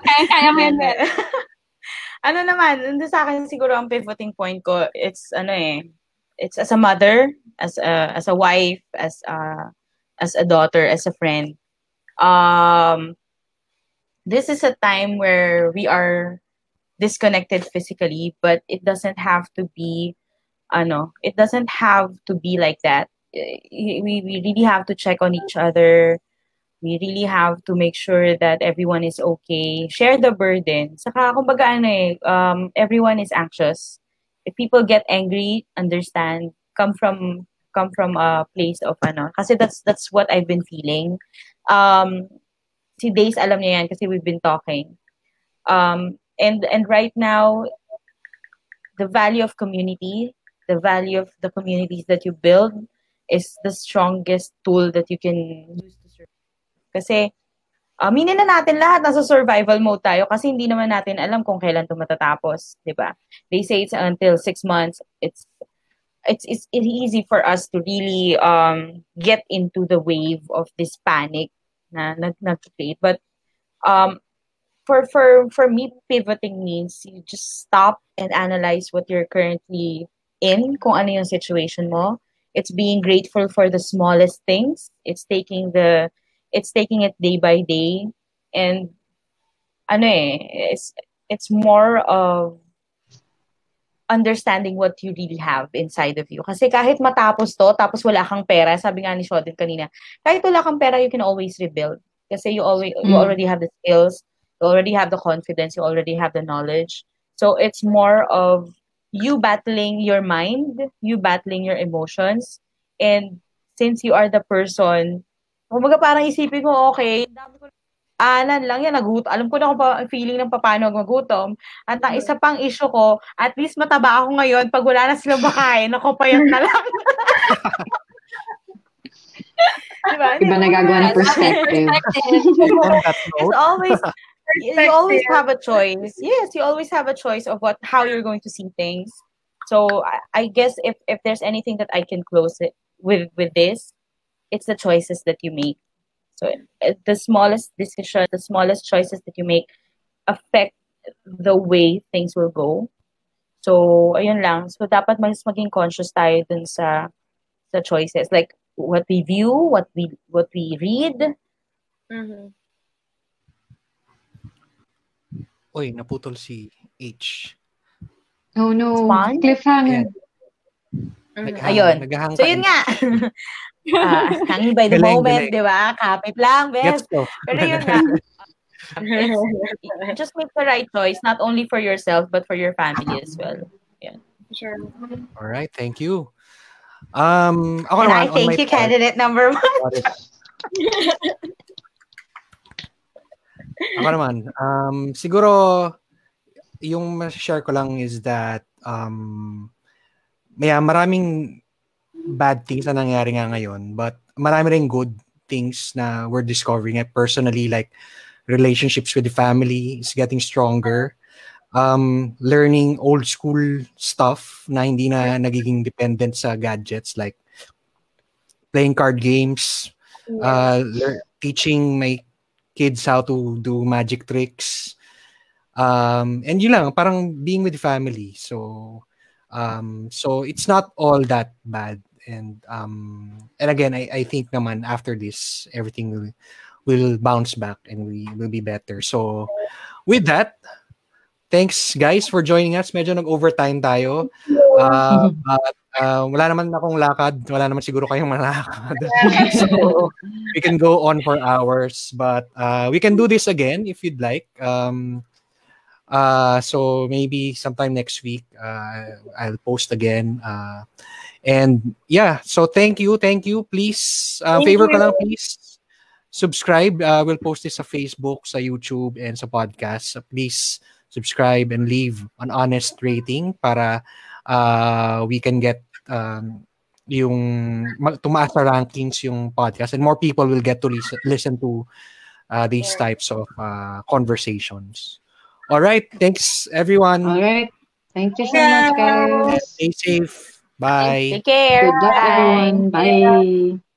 Kaya mo yun. Ano naman, nandun sa akin siguro ang pivoting point ko, it's it's as a mother, as a wife, as a daughter, as a friend. This is a time where we are disconnected physically, but it doesn't have to be like that. We really have to check on each other. We really have to make sure that everyone is okay. Share the burden. Saka kumbaga everyone is anxious. If people get angry, understand, come from a place of kasi that's what I've been feeling. Si Daise alam niya yan kasi we've been talking. And right now, the value of community, the value of the communities that you build is the strongest tool that you can use to survive. Kasi, aminin na natin lahat, nasa survival mode tayo kasi hindi naman natin alam kung kailan ito matatapos, di ba? They say it's until 6 months. It's easy for us to really get into the wave of this panic na nag-create. But for me, pivoting means you just stop and analyze what you're currently in, kung ano yung situation mo. It's being grateful for the smallest things. It's taking it day by day, and it's more of understanding what you really have inside of you. Kasi kahit matapos to, tapos wala kang pera, sabi nga ni Shodin kanina, kahit wala kang pera, you can always rebuild. Kasi you already have the skills, you already have the confidence, you already have the knowledge. So it's more of you battling your mind, you battling your emotions, and since you are the person, kumbaga parang isipin mo, okay, dami ko alam lang yan, alam ko na kung feeling ng paano magutom. At ang isa pang issue ko, at least mataba ako ngayon, pag wala na silang makain, ako payat na lang. Diba? Iba nagagawa ng perspective. It's always, you always have a choice. Yes, you always have a choice of how you're going to see things. So I guess if there's anything that I can close it with this, it's the choices that you make. So the smallest decision, the smallest choices that you make affect the way things will go. So ayun lang. So dapat maging conscious tayo dun sa choices, like what we view, what we read. Mm-hmm. Oy, naputol si H. Oh no, Spawn? cliffhanger. Ayun. So yun nga. Hanging by the moment, di ba? Kapit lang, best. Pero yun nga. Just make the right choice, not only for yourself, but for your family as well. Yeah. Sure. All right, thank you. Ako naman, I thank you, candidate number 1. Ako naman, siguro, yung share ko lang is that maraming bad things na nangyari nga ngayon, but marami rin good things na we're discovering. Personally, like relationships with the family is getting stronger. Learning old school stuff na hindi na nagiging dependent sa gadgets, like playing card games, teaching my kids how to do magic tricks. And yun lang, parang being with family. So it's not all that bad. And again, I think naman after this, everything will bounce back and we will be better. So with that, thanks guys for joining us. Medyo nag-overtime tayo. Wala naman akong lakad. Wala naman siguro kayong malakad. So we can go on for hours. But we can do this again if you'd like. So maybe sometime next week, I'll post again. And yeah, so thank you. Please, favor ka lang, please subscribe. We'll post this sa Facebook, sa YouTube, and sa podcast. So please subscribe and leave an honest rating para we can get yung tumaas sa rankings yung podcast and more people will get to listen to these types of conversations. All right. Thanks, everyone. All right. Thank you so much, guys. Stay safe. Bye. Take care. Good luck, everyone. Bye.